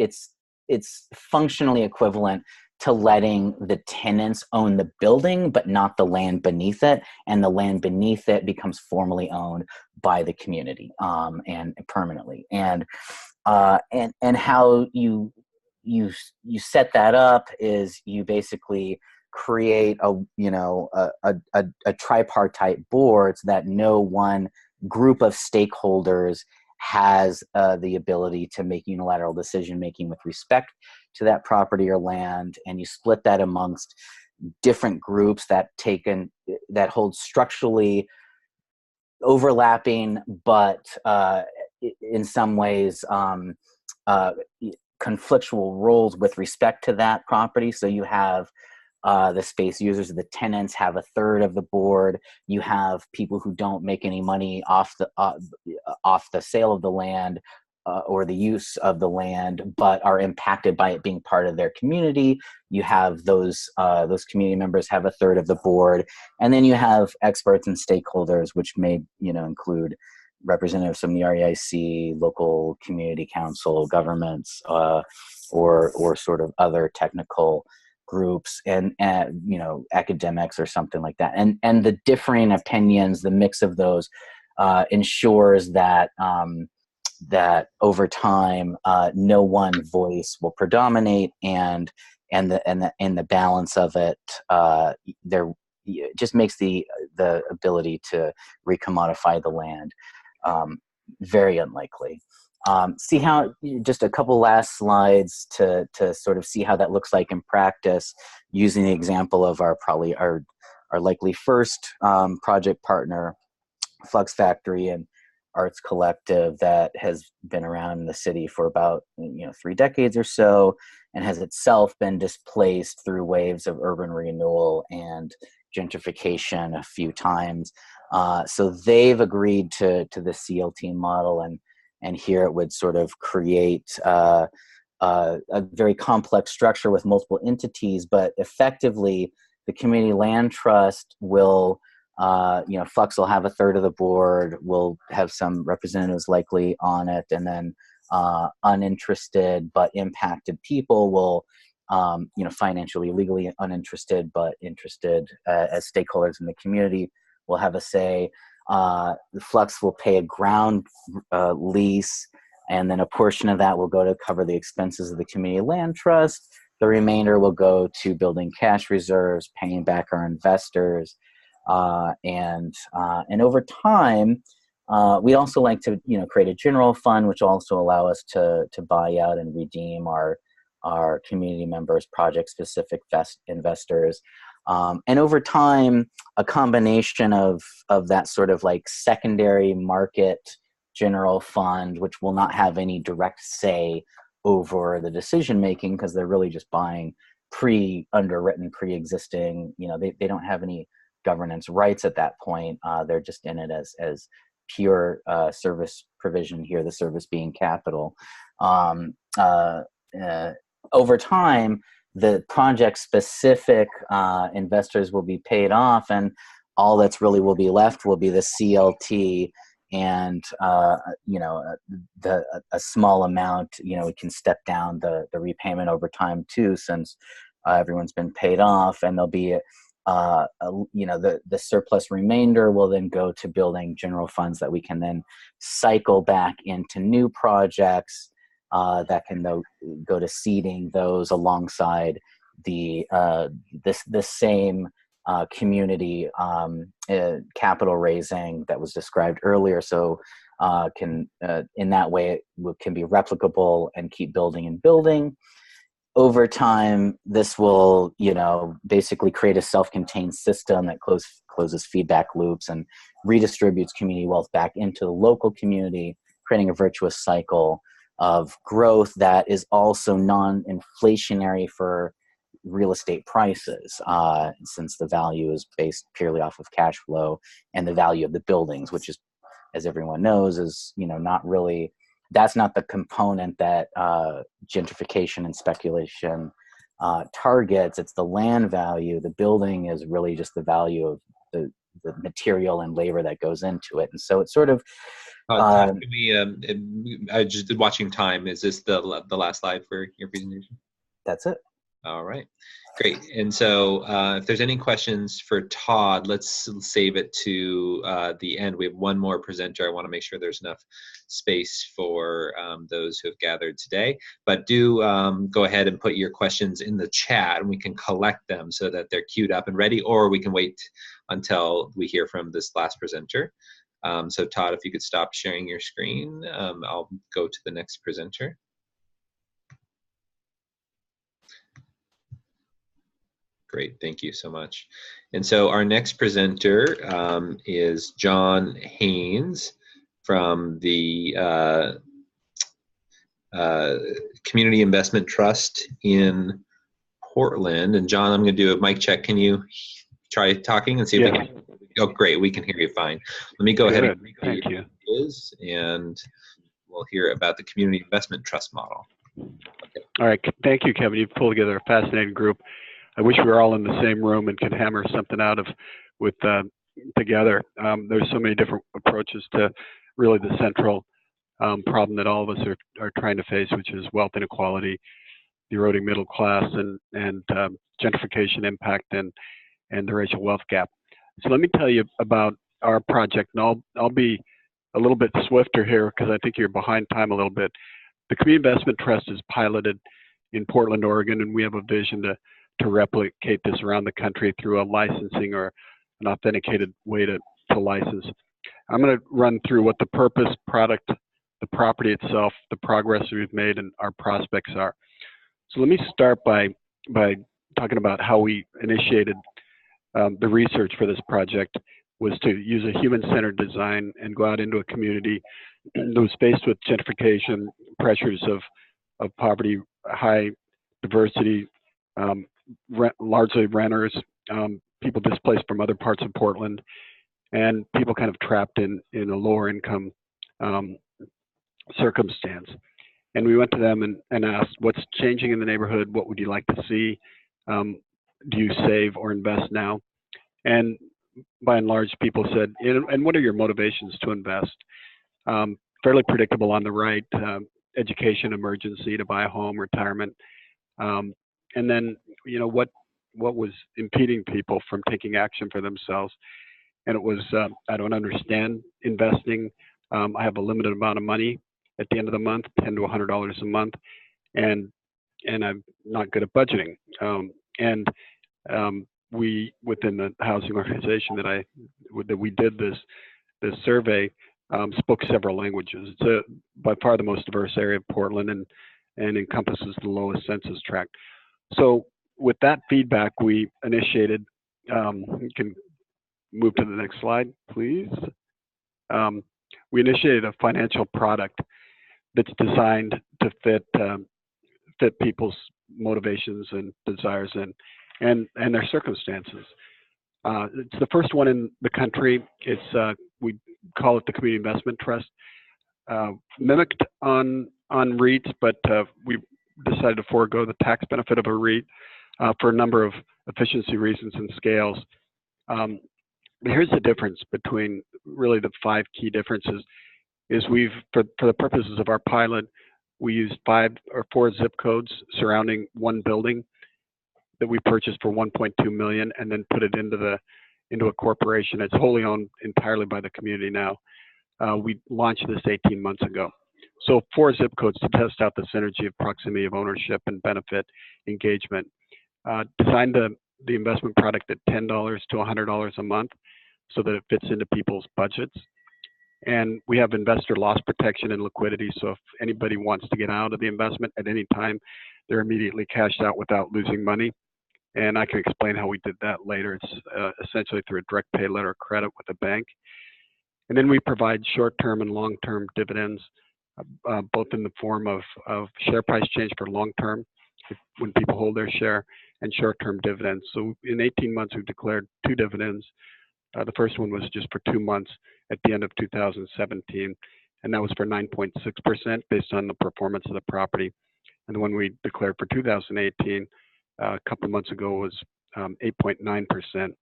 it's functionally equivalent to letting the tenants own the building but not the land beneath it, and the land beneath it becomes formally owned by the community and permanently. And how you set that up is you basically create a tripartite board so that no one group of stakeholders has the ability to make unilateral decision making with respect to that property or land, and you split that amongst different groups that hold structurally overlapping but in some ways conflictual roles with respect to that property. So you have the space users, the tenants have a third of the board. You have people who don't make any money off the sale of the land or the use of the land, but are impacted by it being part of their community. You have those community members have a third of the board, and then you have experts and stakeholders, which may include representatives from the REIC, local community council, governments, or sort of other technical groups, and you know, academics or something like that. And the differing opinions, the mix of those, ensures that that over time, no one voice will predominate, and the balance of it, there, it just makes the ability to recommodify the land very unlikely. See how, just a couple last slides to sort of see how that looks like in practice, using the example of our likely first project partner, Flux Factory and Arts Collective, that has been around in the city for about 3 decades or so, and has itself been displaced through waves of urban renewal and gentrification a few times. So they've agreed to the CLT model, and here it would sort of create a very complex structure with multiple entities, but effectively the Community Land Trust will, Flux will have a third of the board, will have some representatives likely on it, and then uninterested but impacted people will, financially, legally uninterested but interested as stakeholders in the community will have a say. The Flux will pay a ground lease, and then a portion of that will go to cover the expenses of the Community Land Trust. The remainder will go to building cash reserves, paying back our investors, and over time, we also like to create a general fund, which will also allow us to buy out and redeem our community members' project-specific investors. And over time, a combination of that sort of like secondary market general fund, which will not have any direct say over the decision making, because they're really just buying pre-underwritten, pre-existing. They don't have any governance rights at that point. They're just in it as pure service provision here, the service being capital. Over time, the project-specific investors will be paid off, and all that's really will be left will be the CLT, and a small amount. We can step down the repayment over time too, since everyone's been paid off, and there'll be the surplus remainder will then go to building general funds that we can then cycle back into new projects that can go to seeding those alongside the same community capital raising that was described earlier. So in that way it can be replicable and keep building and building. Over time, this will, basically create a self-contained system that closes feedback loops and redistributes community wealth back into the local community, creating a virtuous cycle of growth that is also non-inflationary for real estate prices, since the value is based purely off of cash flow and the value of the buildings, which is, as everyone knows, is not really. That's not the component that gentrification and speculation targets. It's the land value. The building is really just the value of the material and labor that goes into it. And so it's sort of. I just did watching time. Is this the last slide for your presentation? That's it. All right, great. And so if there's any questions for Todd, let's save it to the end. We have one more presenter. I want to make sure there's enough space for those who have gathered today. But do go ahead and put your questions in the chat, and we can collect them so that they're queued up and ready, or we can wait until we hear from this last presenter. So Todd, if you could stop sharing your screen, I'll go to the next presenter. Great, thank you so much. And so our next presenter is John Haynes from the Community Investment Trust in Portland. And John, I'm going to do a mic check. Can you try talking and see if we can? Oh, great, we can hear you fine. Let me go ahead and thank you. And we'll hear about the Community Investment Trust model. Okay. All right, thank you, Kevin. You've pulled together a fascinating group. I wish we were all in the same room and could hammer something out together. There's so many different approaches to really the central problem that all of us are trying to face, which is wealth inequality, the eroding middle class, and gentrification impact, and the racial wealth gap. So let me tell you about our project, and I'll be a little bit swifter here because I think you're behind time a little bit. The Community Investment Trust is piloted in Portland, Oregon, and we have a vision to replicate this around the country through a licensing or an authenticated way to license. I'm going to run through what the purpose, product, the property itself, the progress we've made, and our prospects are. So let me start by talking about how we initiated the research for this project. Was to use a human-centered design and go out into a community that was faced with gentrification, pressures of poverty, high diversity, largely renters, people displaced from other parts of Portland, and people kind of trapped in a lower income circumstance. And we went to them and asked, what's changing in the neighborhood? What would you like to see? Do you save or invest now? And by and large, people said, and what are your motivations to invest? Fairly predictable on the right, education, emergency, to buy a home, retirement. And then, what was impeding people from taking action for themselves? And it was, I don't understand investing. I have a limited amount of money at the end of the month, $10 to $100 a month, and I'm not good at budgeting. We, within the housing organization that we did this survey, spoke several languages. It's by far the most diverse area of Portland and encompasses the lowest census tract. So with that feedback, we initiated, you can move to the next slide, please. We initiated a financial product that's designed to fit people's motivations and desires and their circumstances. It's the first one in the country. It's we call it the Community Investment Trust, mimicked on REITs, but we decided to forego the tax benefit of a REIT for a number of efficiency reasons and scales. But here's the difference between really the 5 key differences. Is for the purposes of our pilot, we used 5 or 4 zip codes surrounding one building that we purchased for $1.2 million, and then put it into a corporation. It's wholly owned entirely by the community now. We launched this 18 months ago. So 4 zip codes to test out the synergy of proximity of ownership and benefit engagement. Designed the investment product at $10 to $100 a month so that it fits into people's budgets. And we have investor loss protection and liquidity. So if anybody wants to get out of the investment at any time, they're immediately cashed out without losing money. And I can explain how we did that later. It's essentially through a direct pay letter of credit with a bank. And then we provide short-term and long-term dividends, both in the form of share price change for long-term, when people hold their share, and short-term dividends. So in 18 months, we've declared 2 dividends. The first one was just for 2 months at the end of 2017, and that was for 9.6% based on the performance of the property. And the one we declared for 2018, a couple of months ago, was 8.9%.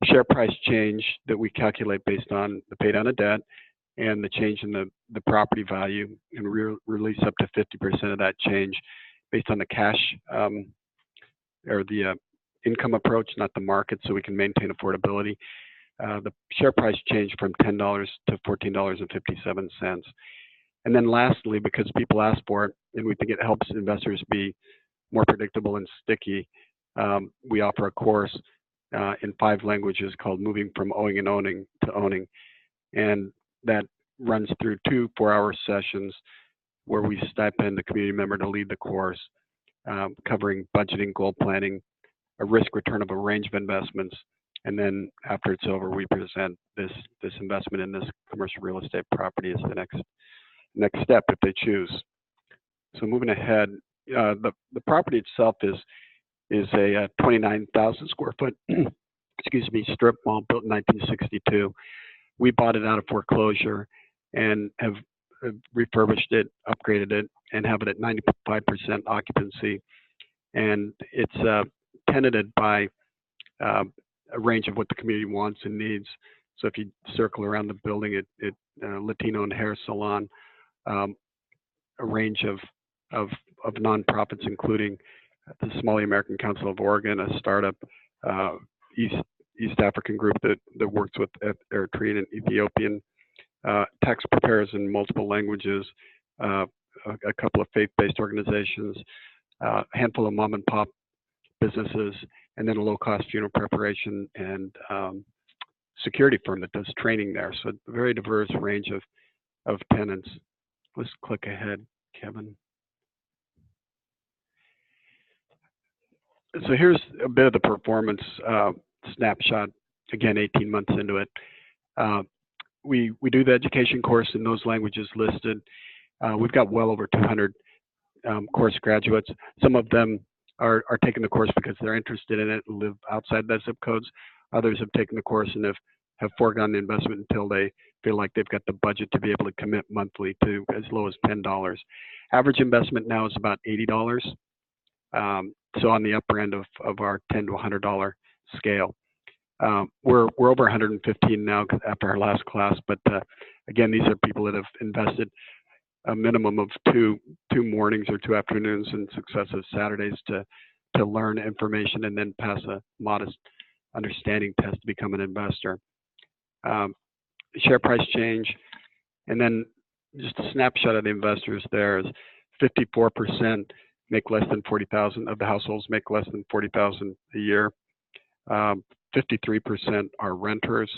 Share price change that we calculate based on the pay down of debt and the change in the property value, and release up to 50% of that change based on the cash or the income approach, not the market, so we can maintain affordability. The share price changed from $10 to $14.57. And then lastly, because people ask for it, and we think it helps investors be more predictable and sticky, we offer a course in 5 languages called Moving from Owing and Owning to Owning. And that runs through 2 4-hour sessions where we stipend the community member to lead the course, covering budgeting, goal planning, a risk return of a range of investments. And then after it's over, we present this investment in this commercial real estate property as the next step if they choose. So moving ahead, the property itself is a 29,000 square foot strip mall built in 1962. We bought it out of foreclosure and have refurbished it, upgraded it, and have it at 95% occupancy. And it's tenanted by a range of what the community wants and needs. So if you circle around the building, Latino and Hair Salon, a range of nonprofits, including the Somali American Council of Oregon, a startup, East African group that works with Eritrean and Ethiopian tax preparers in multiple languages, a couple of faith-based organizations, a handful of mom and pop businesses, and then a low-cost funeral preparation and security firm that does training there. So a very diverse range of tenants. Let's click ahead, Kevin. So here's a bit of the performance snapshot, again, 18 months into it. We do the education course in those languages listed. We've got well over 200 course graduates. Some of them are taking the course because they're interested in it and live outside the zip codes. Others have taken the course and have foregone the investment until they feel like they've got the budget to be able to commit monthly to as low as $10. Average investment now is about $80. So on the upper end of our $10 to $100 scale. We're over 115 now after our last class, but again, these are people that have invested a minimum of two mornings or 2 afternoons and successive Saturdays to learn information and then pass a modest understanding test to become an investor. Share price change, and then just a snapshot of the investors there is 54% make less than 40,000 of the households make less than 40,000 a year. 53% are renters.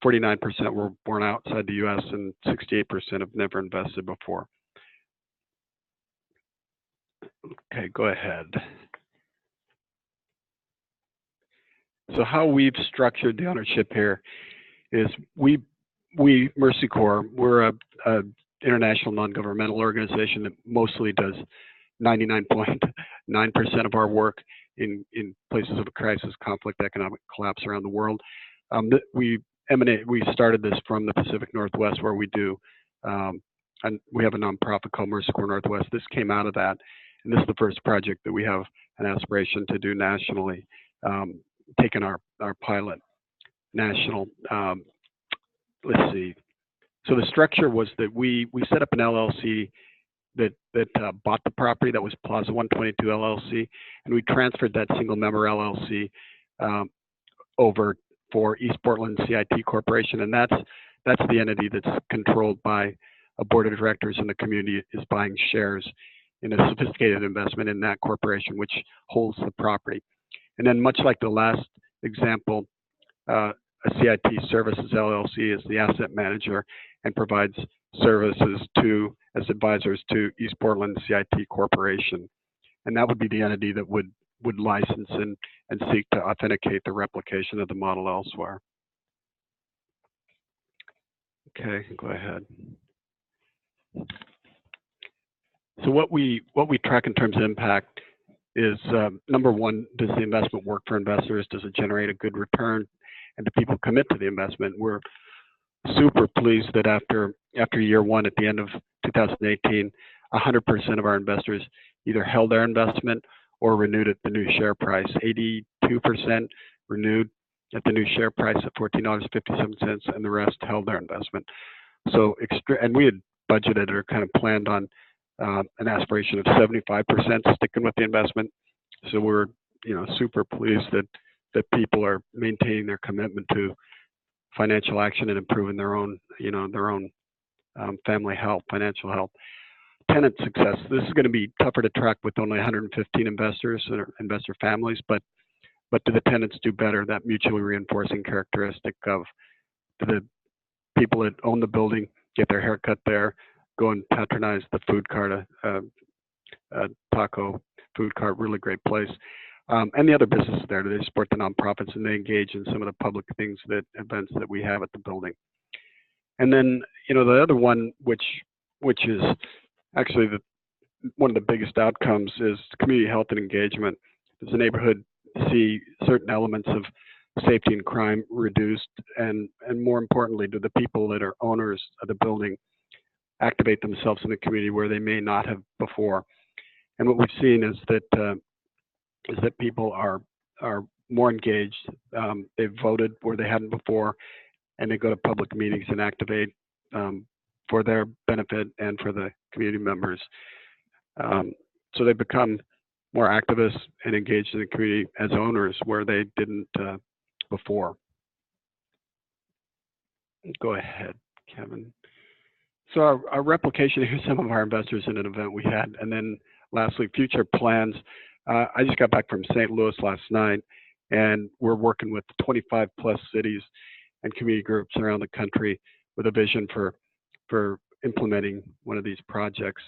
49% were born outside the U.S. and 68% have never invested before. Okay, go ahead. So how we've structured the ownership here is we Mercy Corps, we're a international non-governmental organization that mostly does 99.9% of our work in places of crisis, conflict, economic collapse around the world. We started this from the Pacific Northwest, where we do, and we have a nonprofit called Mercy Corps Northwest. This came out of that, and this is the first project that we have an aspiration to do nationally, taking our pilot national. Let's see. So the structure was that we set up an LLC that bought the property. That was Plaza 122 LLC, and we transferred that single member LLC over for East Portland CIT Corporation, and that's the entity that's controlled by a board of directors, and the community is buying shares in a sophisticated investment in that corporation, which holds the property. And then, much like the last example, a CIT Services LLC is the asset manager and provides services as advisors to East Portland CIT Corporation. And that would be the entity that would license and seek to authenticate the replication of the model elsewhere. Okay, go ahead. So what we track in terms of impact is, number one, does the investment work for investors? Does it generate a good return? And do people commit to the investment? We're super pleased that after year one, at the end of 2018, 100% of our investors either held their investment or renewed at the new share price. 82% renewed at the new share price at $14.57, and the rest held their investment. So, and we had budgeted or kind of planned on an aspiration of 75% sticking with the investment. So we're, super pleased that people are maintaining their commitment to financial action and improving their own, family health, financial health. Tenant success. This is going to be tougher to track with only 115 investors or investor families, but do the tenants do better? That mutually reinforcing characteristic of the people that own the building get their haircut there, go and patronize the food cart, taco food cart, really great place. And the other businesses there, they support the nonprofits and they engage in some of the public events that we have at the building. And then, the other one, which is actually one of the biggest outcomes, is community health and engagement. Does the neighborhood see certain elements of safety and crime reduced? And more importantly, do the people that are owners of the building activate themselves in the community where they may not have before? And what we've seen is that people are more engaged. They've voted where they hadn't before, and they go to public meetings and activate for their benefit and for the community members. So they become more activists and engaged in the community as owners where they didn't before. Go ahead, Kevin. So our replication, here's some of our investors in an event we had. And then lastly, future plans. I just got back from St. Louis last night, and we're working with 25 plus cities and community groups around the country with a vision for implementing one of these projects.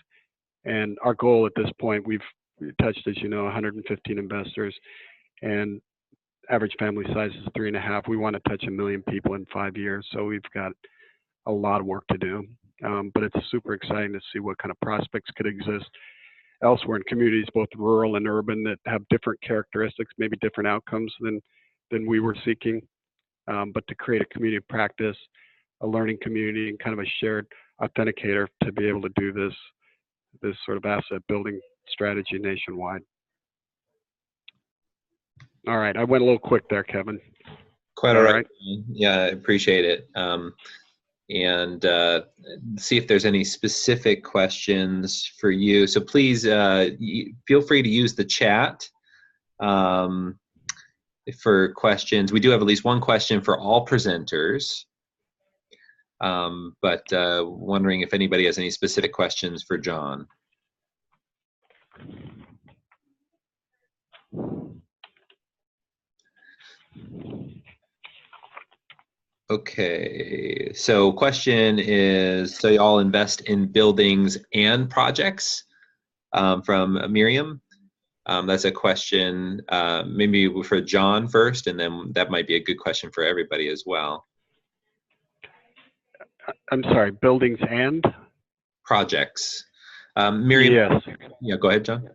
And our goal at this point, we've touched, as you know, 115 investors, and average family size is 3.5. We want to touch 1 million people in 5 years, so we've got a lot of work to do. But it's super exciting to see what kind of prospects could exist elsewhere in communities, both rural and urban, that have different characteristics, maybe different outcomes than we were seeking. But to create a community of practice, a learning community, and kind of a shared authenticator to be able to do this sort of asset building strategy nationwide. All right, I went a little quick there, Kevin. Quite all right. Yeah, I appreciate it. And see if there's any specific questions for you. So please feel free to use the chat for questions. We do have at least one question for all presenters, but wondering if anybody has any specific questions for John. Okay, so question is, so y'all invest in buildings and projects, from Miriam. That's a question maybe for John first, and then that might be a good question for everybody as well. I'm sorry, buildings and? Projects. Miriam, yes. Yeah, go ahead, John.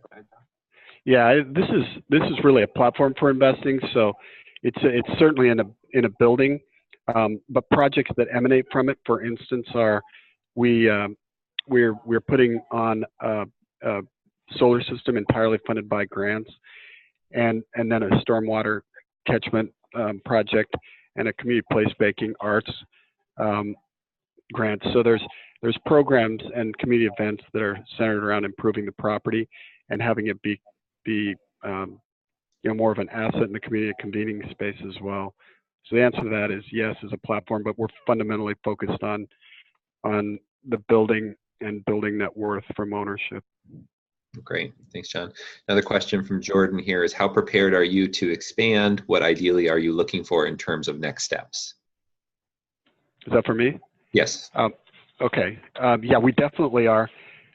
Yeah, this is really a platform for investing. So it's certainly in a building. But projects that emanate from it, for instance, are we're putting on a solar system entirely funded by grants, and then a stormwater catchment project and a community place-making arts grant. So there's programs and community events that are centered around improving the property and having it be more of an asset in the community, a convening space as well. So the answer to that is yes, as a platform, but we're fundamentally focused on the building and building net worth from ownership. Great, thanks, John. Another question from Jordan here is, how prepared are you to expand? What ideally are you looking for in terms of next steps? Is that for me? Yes. Okay. Yeah, we definitely are.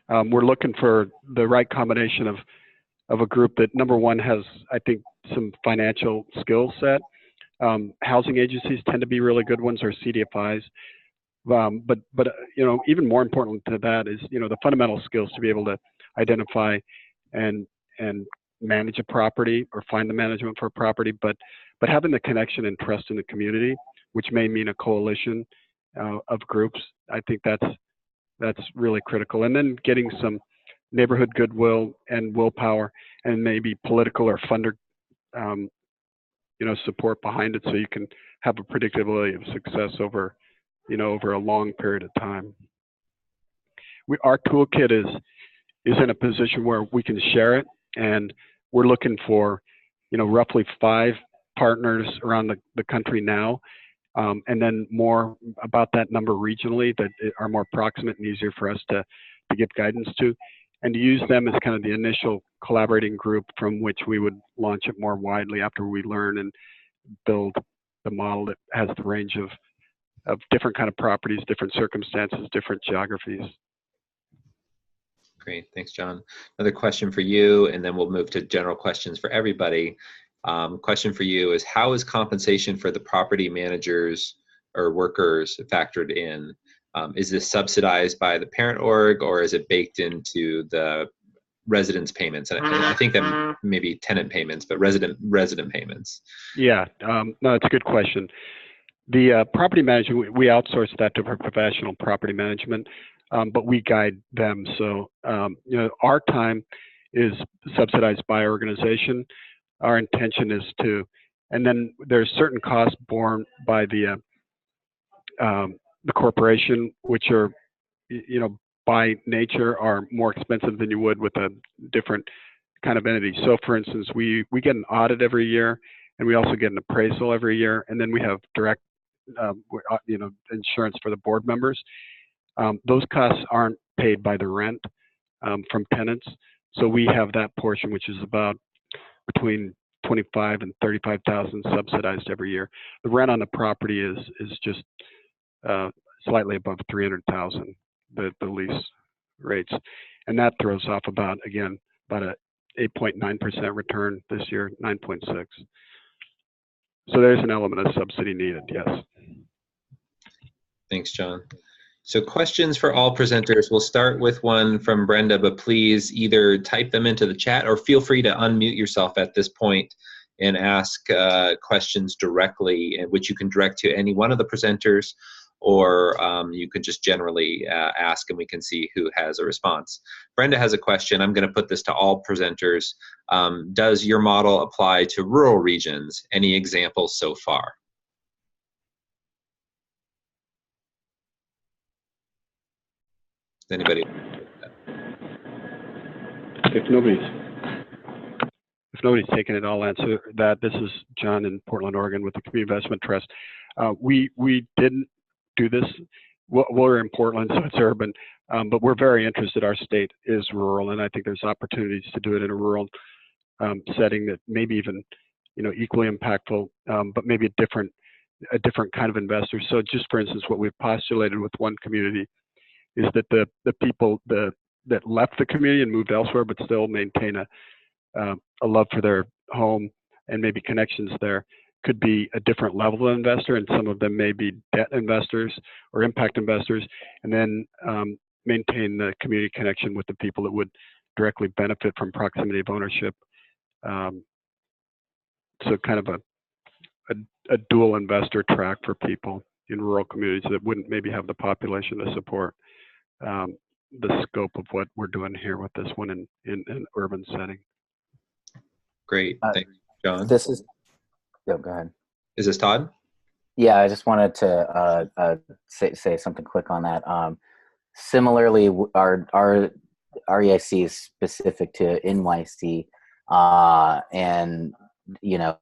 We're looking for the right combination of a group that, number one, has, I think, some financial skill set. Housing agencies tend to be really good ones, or CDFIs. But even more important to that is, the fundamental skills to be able to identify and manage a property or find the management for a property, but having the connection and trust in the community, which may mean a coalition of groups. I think that's really critical. And then getting some neighborhood goodwill and willpower, and maybe political or funder support behind it, so you can have a predictability of success over a long period of time. Our toolkit is in a position where we can share it, and we're looking for roughly 5 partners around the country now, and then more about that number regionally that are more proximate and easier for us to give guidance to, and to use them as kind of the initial collaborating group from which we would launch it more widely after we learn and build the model that has the range of different kind of properties, different circumstances, different geographies. Great, thanks, John. Another question for you, and then we'll move to general questions for everybody. Question for you is, how is compensation for the property managers or workers factored in? Is this subsidized by the parent org, or is it baked into the residence payments? And I think that maybe tenant payments, but resident payments. Yeah, no, it's a good question. The property management, we outsource that to professional property management, but we guide them. So, our time is subsidized by our organization. Our intention is to And then there's certain costs borne by the corporation, which are, by nature are more expensive than you would with a different kind of entity. So for instance, we get an audit every year, and we also get an appraisal every year, and then we have direct, insurance for the board members. Those costs aren't paid by the rent from tenants. So we have that portion, which is about between 25 and 35,000 subsidized every year. The rent on the property is just slightly above 300,000, the lease rates, and that throws off about a 8.9% return this year, 9.6. So there's an element of subsidy needed, yes. Thanks, John. So questions for all presenters. We'll start with one from Brenda, but please either type them into the chat or feel free to unmute yourself at this point and ask questions directly, which you can direct to any one of the presenters, or you could just generally ask and we can see who has a response. Brenda has a question. I'm going to put this to all presenters. Does your model apply to rural regions? Any examples so far? Anybody? If nobody's taken it, I'll answer that. This is John in Portland, Oregon with the Community Investment Trust. We didn't do this. We're in Portland, so it's urban, but we're very interested. Our state is rural, and I think there's opportunities to do it in a rural setting that maybe even, equally impactful, but maybe a different kind of investor. So just for instance, what we've postulated with one community is that the people that left the community and moved elsewhere, but still maintain a love for their home and maybe connections there, could be a different level of investor, and some of them may be debt investors or impact investors, and then maintain the community connection with the people that would directly benefit from proximity of ownership. So kind of a dual investor track for people in rural communities that wouldn't maybe have the population to support the scope of what we're doing here with this one in an urban setting. Great, thanks, John. This is, go ahead. Is this Todd? Yeah, I just wanted to say something quick on that. Similarly, our REIC is specific to NYC, and a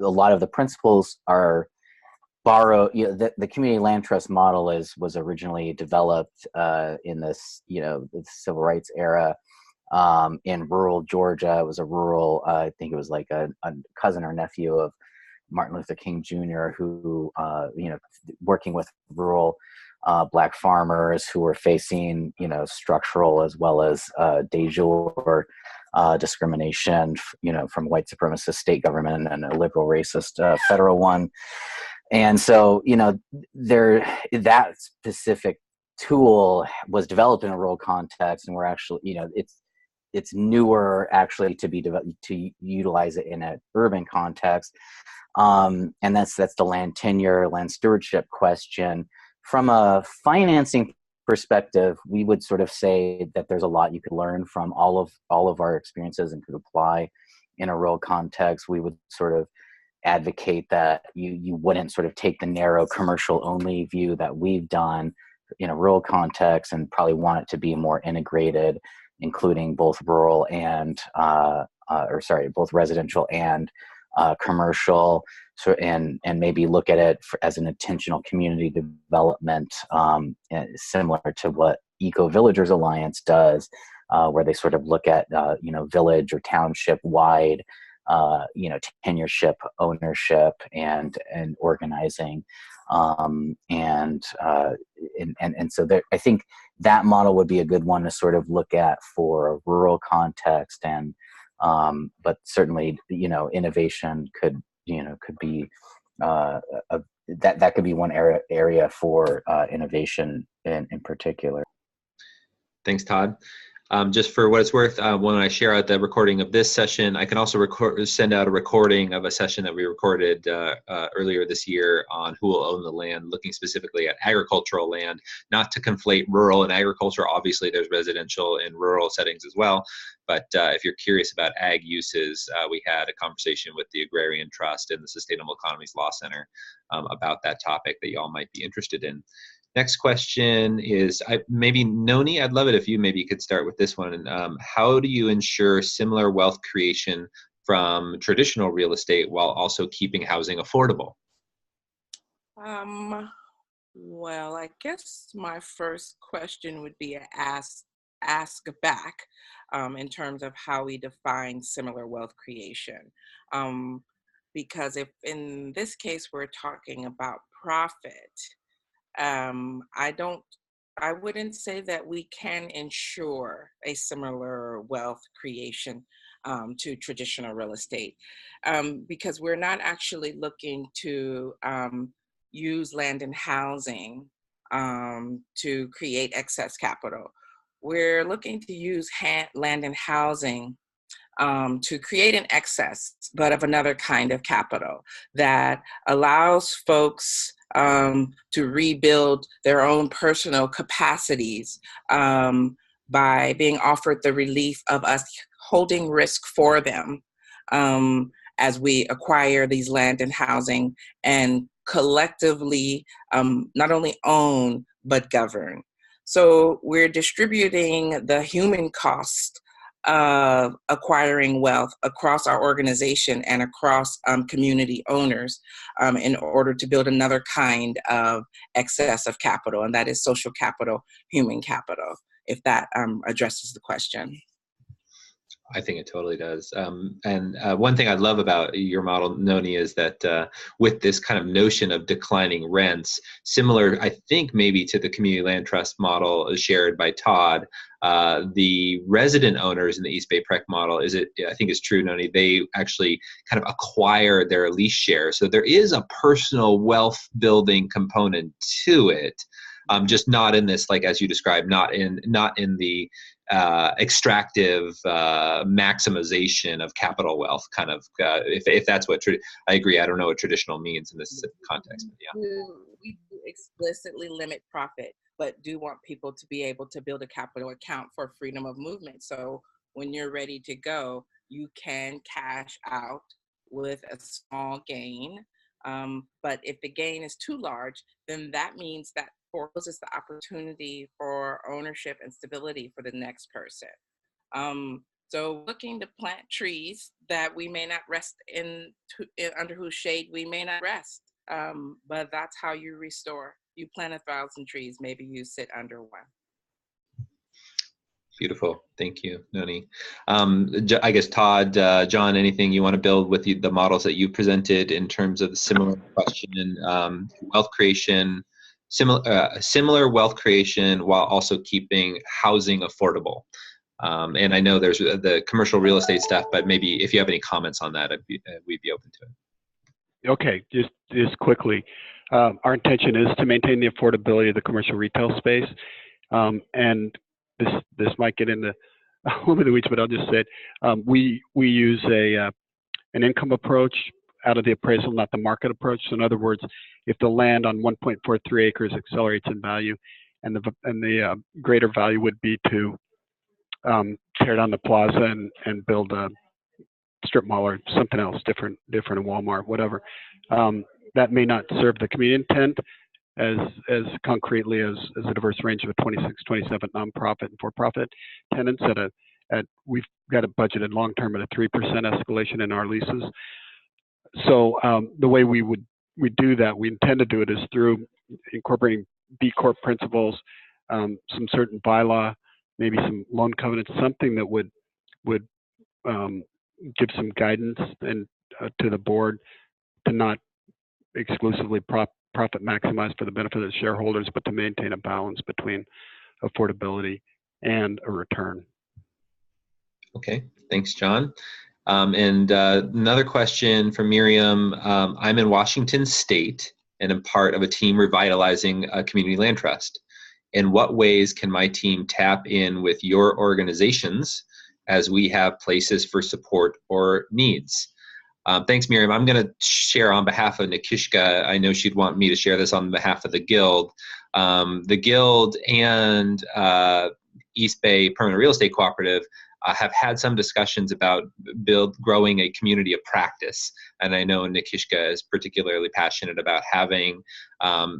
lot of the principles are borrowed. The community land trust model was originally developed in this the civil rights era in rural Georgia. It was a rural, I think it was like a cousin or nephew of Martin Luther King Jr., who working with rural Black farmers who were facing structural as well as de jure discrimination, from white supremacist state government and a liberal racist federal one. And so, that specific tool was developed in a rural context, and we're actually, it's newer actually to be developed to utilize it in an urban context. And that's the land tenure, land stewardship question. From a financing perspective, we would sort of say that there's a lot you could learn from all of our experiences and could apply in a rural context. We would sort of advocate that you wouldn't sort of take the narrow commercial only view that we've done in a rural context, and probably want it to be more integrated, including both rural and both residential and commercial, and maybe look at it as an intentional community development, similar to what Eco Villagers Alliance does, where they sort of look at village or township wide tenureship, ownership, and organizing, and so there, I think that model would be a good one to sort of look at for a rural context, and but certainly innovation could be that could be one area for innovation in particular. Thanks, Todd. Just for what it's worth, when I share out the recording of this session, I can also send out a recording of a session that we recorded earlier this year on who will own the land, looking specifically at agricultural land, not to conflate rural and agriculture. Obviously, there's residential and rural settings as well. But if you're curious about ag uses, we had a conversation with the Agrarian Trust and the Sustainable Economies Law Center about that topic that y'all might be interested in. Next question is, maybe Noni, I'd love it if you maybe could start with this one. How do you ensure similar wealth creation from traditional real estate while also keeping housing affordable? Well, I guess my first question would be ask back in terms of how we define similar wealth creation. Because if in this case we're talking about profit, I wouldn't say that we can ensure a similar wealth creation to traditional real estate, because we're not actually looking to use land and housing to create excess capital. We're looking to use land and housing to create an excess, but of another kind of capital that allows folks to rebuild their own personal capacities by being offered the relief of us holding risk for them as we acquire these land and housing and collectively not only own, but govern. So we're distributing the human cost of acquiring wealth across our organization and across community owners in order to build another kind of excess of capital, and that is social capital, human capital, if that addresses the question. I think it totally does. And one thing I love about your model, Noni, is that with this kind of notion of declining rents, similar, I think, maybe to the community land trust model shared by Todd, the resident owners in the East Bay PREC model, I think is true, Noni, they actually kind of acquire their lease share. So there is a personal wealth building component to it, just not in this, like as you described, not in the extractive maximization of capital wealth, kind of, if that's what, I agree, I don't know what traditional means in this context, but yeah. We do explicitly limit profit, but do want people to be able to build a capital account for freedom of movement. So when you're ready to go, you can cash out with a small gain. But if the gain is too large, then that means that forecloses the opportunity for ownership and stability for the next person. So looking to plant trees that we may not rest under whose shade we may not rest, but that's how you restore. You plant 1,000 trees, maybe you sit under one. Beautiful. Thank you, Noni. I guess, Todd, John, anything you want to build with the models that you presented in terms of the similar question, wealth creation, similar wealth creation while also keeping housing affordable? And I know there's the commercial real estate stuff, but maybe if you have any comments on that, we'd be open to it. Okay, just quickly. Our intention is to maintain the affordability of the commercial retail space. And this might get into a little bit of the weeds, but I'll just say it. We use an income approach out of the appraisal, not the market approach. So in other words, if the land on 1.43 acres accelerates in value, and the greater value would be to tear down the plaza and build a strip mall or something else different, a Walmart, whatever. That may not serve the community intent as concretely as a diverse range of 26, 27 nonprofit and for-profit tenants we've got a budgeted long-term at a 3% escalation in our leases. So the way we do that, we intend to do it, is through incorporating B Corp principles, some certain bylaw, maybe some loan covenants, something that would give some guidance and to the board to not exclusively profit maximize for the benefit of the shareholders, but to maintain a balance between affordability and a return. Okay, thanks, John. And another question from Miriam. I'm in Washington State and am part of a team revitalizing a community land trust. In what ways can my team tap in with your organizations as we have places for support or needs? Thanks, Miriam. I'm going to share on behalf of Nikishka. I know she'd want me to share this on behalf of the Guild. The Guild and East Bay Permanent Real Estate Cooperative have had some discussions about growing a community of practice. And I know Nikishka is particularly passionate about having,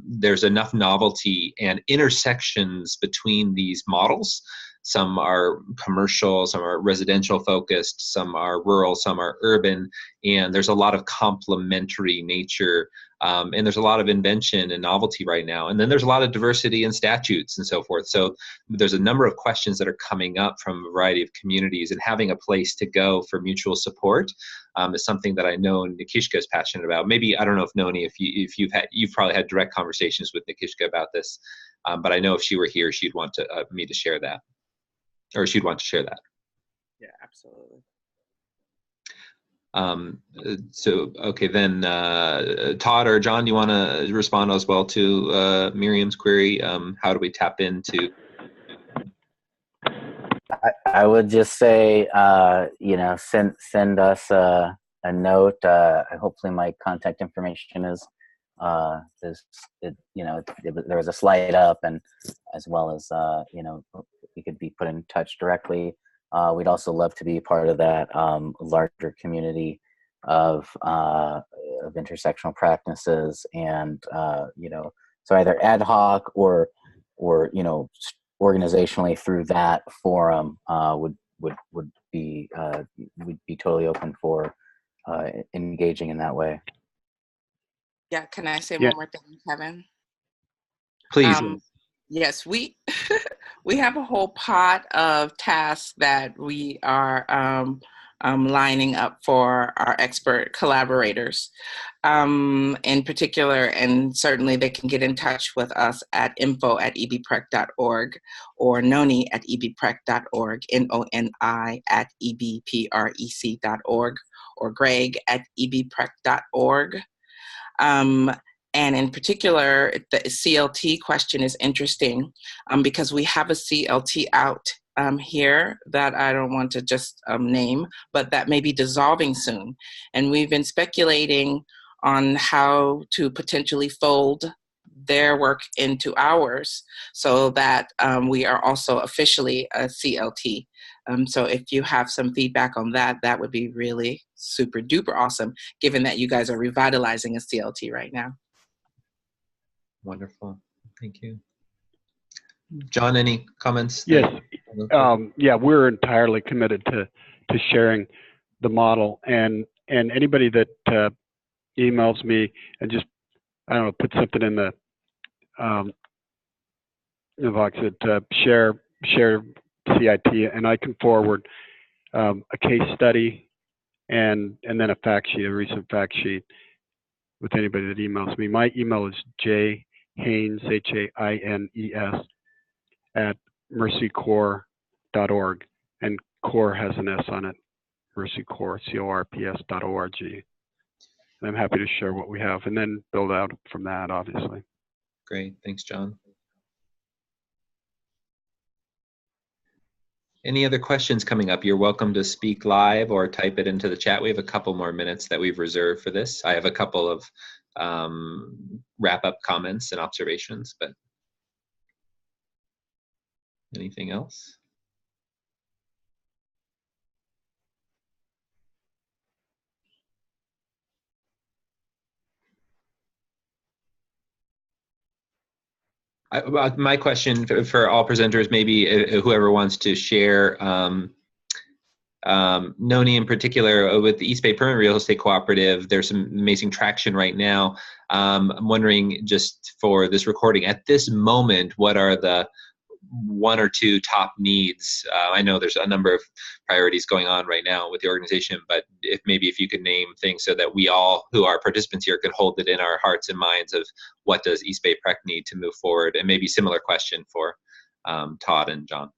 there's enough novelty and intersections between these models. Some are commercial, some are residential focused, some are rural, some are urban, and there's a lot of complementary nature, and there's a lot of invention and novelty right now. And then there's a lot of diversity in statutes and so forth. So there's a number of questions that are coming up from a variety of communities, and having a place to go for mutual support is something that I know Nikishka is passionate about. Maybe, I don't know if Noni, you've probably had direct conversations with Nikishka about this, but I know if she were here, she'd want me to share that. Or she'd want to share that. Yeah, absolutely. So, okay, then Todd or John, do you want to respond as well to Miriam's query? How do we tap into? I would just say, send us a note. Hopefully my contact information there was a slide up, and as well as, you could be put in touch directly. We'd also love to be part of that larger community of intersectional practices, and so either ad hoc or organizationally through that forum would be we'd be totally open for engaging in that way. Yeah, can I say Yeah. one more thing, Kevin? Please. Yes, we we have a whole pot of tasks that we are lining up for our expert collaborators. In particular, and certainly they can get in touch with us at info@ebprec.org, or noni@ebprec.org, NONI@ebprec.org, or greg@ebprec.org. And in particular, the CLT question is interesting because we have a CLT out here that I don't want to just name, but that may be dissolving soon. And we've been speculating on how to potentially fold their work into ours so that we are also officially a CLT. So if you have some feedback on that, that would be really super duper awesome, given that you guys are revitalizing a CLT right now. Wonderful. Thank you. John, any comments? Yes. We're entirely committed to sharing the model, and anybody that emails me and just, I don't know, put something in the box that share CIT, and I can forward a case study and then a fact sheet, a recent fact sheet, with anybody that emails me. My email is jhaines, HAINES, @mercycorps.org, and core has an S on it, mercycorps, CORPS.org. And I'm happy to share what we have and then build out from that, obviously. Great, thanks, John. Any other questions coming up? You're welcome to speak live or type it into the chat. We have a couple more minutes that we've reserved for this. I have a couple of wrap-up comments and observations, but anything else? My question for all presenters, maybe whoever wants to share, Noni in particular, with the East Bay Permanent Real Estate Cooperative, there's some amazing traction right now. I'm wondering, just for this recording, at this moment, what are the one or two top needs? I know there's a number of priorities going on right now with the organization, but if you could name things so that we all who are participants here could hold it in our hearts and minds of what does East Bay Prec need to move forward, and maybe similar question for Todd and John.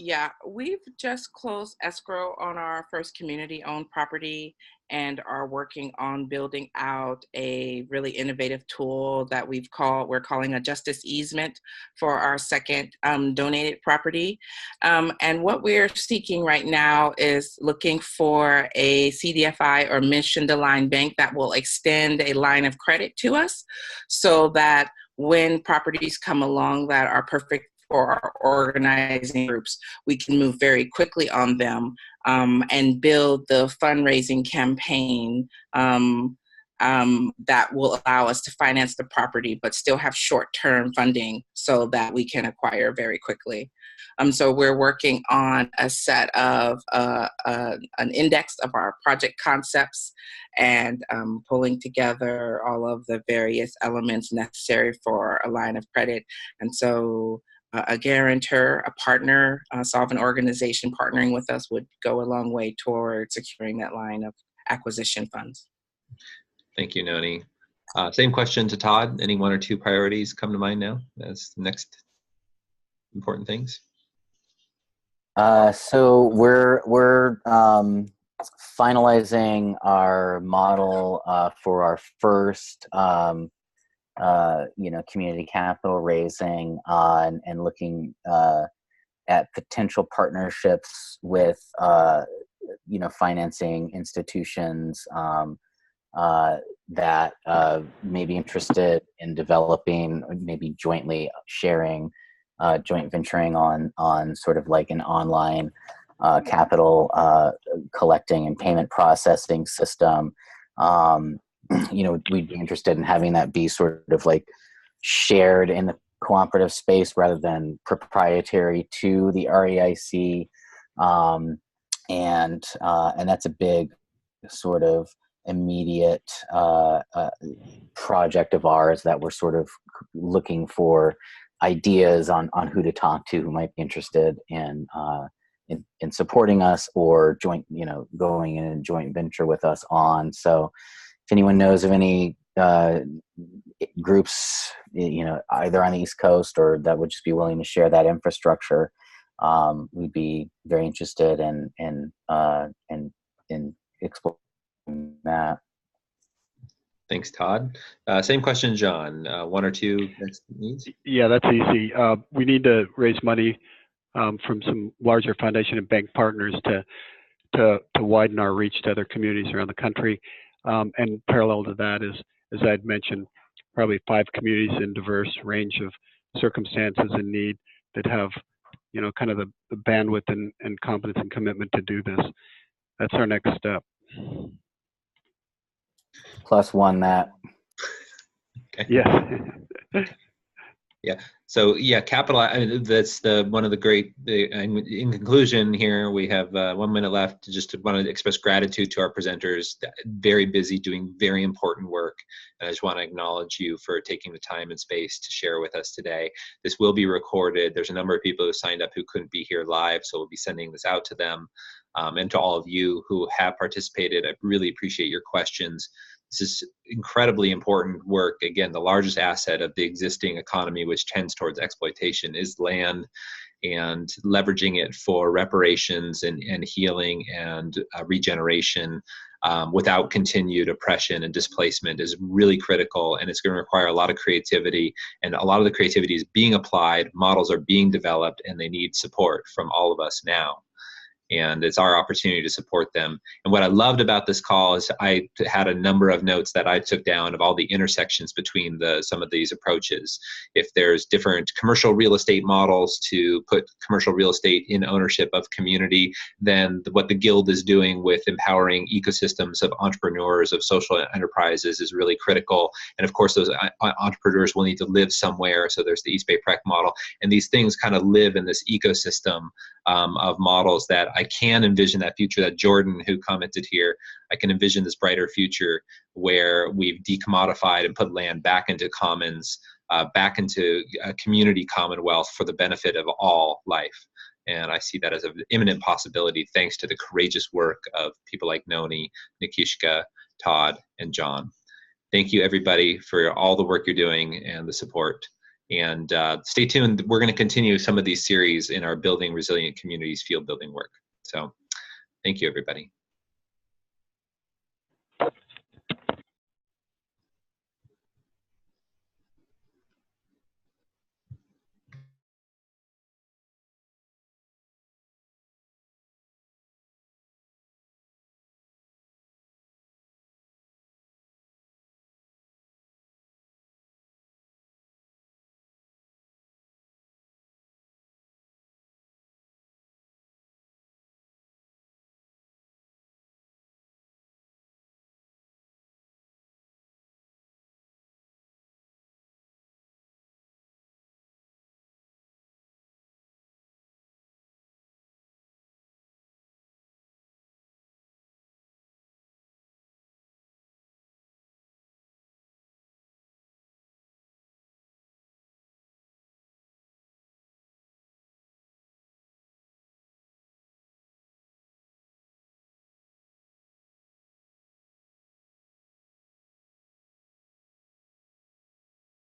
Yeah, we've just closed escrow on our first community-owned property and are working on building out a really innovative tool that we're calling a justice easement for our second donated property. And what we're seeking right now is looking for a CDFI or mission-aligned bank that will extend a line of credit to us so that when properties come along that are perfect for our organizing groups, we can move very quickly on them and build the fundraising campaign that will allow us to finance the property, but still have short-term funding so that we can acquire very quickly. So we're working on a set of an index of our project concepts and pulling together all of the various elements necessary for a line of credit. And so a guarantor, a partner, solvent organization partnering with us would go a long way toward securing that line of acquisition funds. Thank you, Noni. Same question to Todd. Any one or two priorities come to mind now as the next important things? So we're finalizing our model for our first community capital raising and looking at potential partnerships with financing institutions that may be interested in developing, maybe jointly sharing, joint venturing on sort of like an online capital collecting and payment processing system. We'd be interested in having that be sort of like shared in the cooperative space rather than proprietary to the REIC. And that's a big sort of immediate project of ours that we're sort of looking for ideas on who to talk to who might be interested in supporting us or going in a joint venture with us on. So if anyone knows of any groups, either on the East Coast or that would just be willing to share that infrastructure, we'd be very interested in exploring that. Thanks, Todd. Same question, John. One or two next needs? Yeah, that's easy. We need to raise money from some larger foundation and bank partners to widen our reach to other communities around the country. And parallel to that is, as I'd mentioned, probably 5 communities in diverse range of circumstances and need that have, kind of the bandwidth and competence and commitment to do this. That's our next step. Plus one that. Okay. Yeah. Yeah. So yeah, capital. That's one of the great. In conclusion, here we have 1 minute left. Just want to express gratitude to our presenters. Very busy, doing very important work. And I just want to acknowledge you for taking the time and space to share with us today. This will be recorded. There's a number of people who signed up who couldn't be here live, so we'll be sending this out to them. And to all of you who have participated, I really appreciate your questions. This is incredibly important work. Again, the largest asset of the existing economy, which tends towards exploitation, is land, and leveraging it for reparations and healing and regeneration without continued oppression and displacement is really critical, and it's going to require a lot of creativity, and a lot of the creativity is being applied, models are being developed, and they need support from all of us now. And it's our opportunity to support them. And what I loved about this call is I had a number of notes that I took down of all the intersections between some of these approaches. If there's different commercial real estate models to put commercial real estate in ownership of community, then what the Guild is doing with empowering ecosystems of entrepreneurs, of social enterprises is really critical. And of course, those entrepreneurs will need to live somewhere. So there's the East Bay Prec model. And these things kind of live in this ecosystem of models that I can envision that future that Jordan, who commented here, I can envision this brighter future where we've decommodified and put land back into commons, back into a community commonwealth for the benefit of all life. And I see that as an imminent possibility thanks to the courageous work of people like Noni, Nikishka, Todd, and John. Thank you, everybody, for all the work you're doing and the support. And stay tuned. We're going to continue some of these series in our Building Resilient Communities field building work. So thank you, everybody.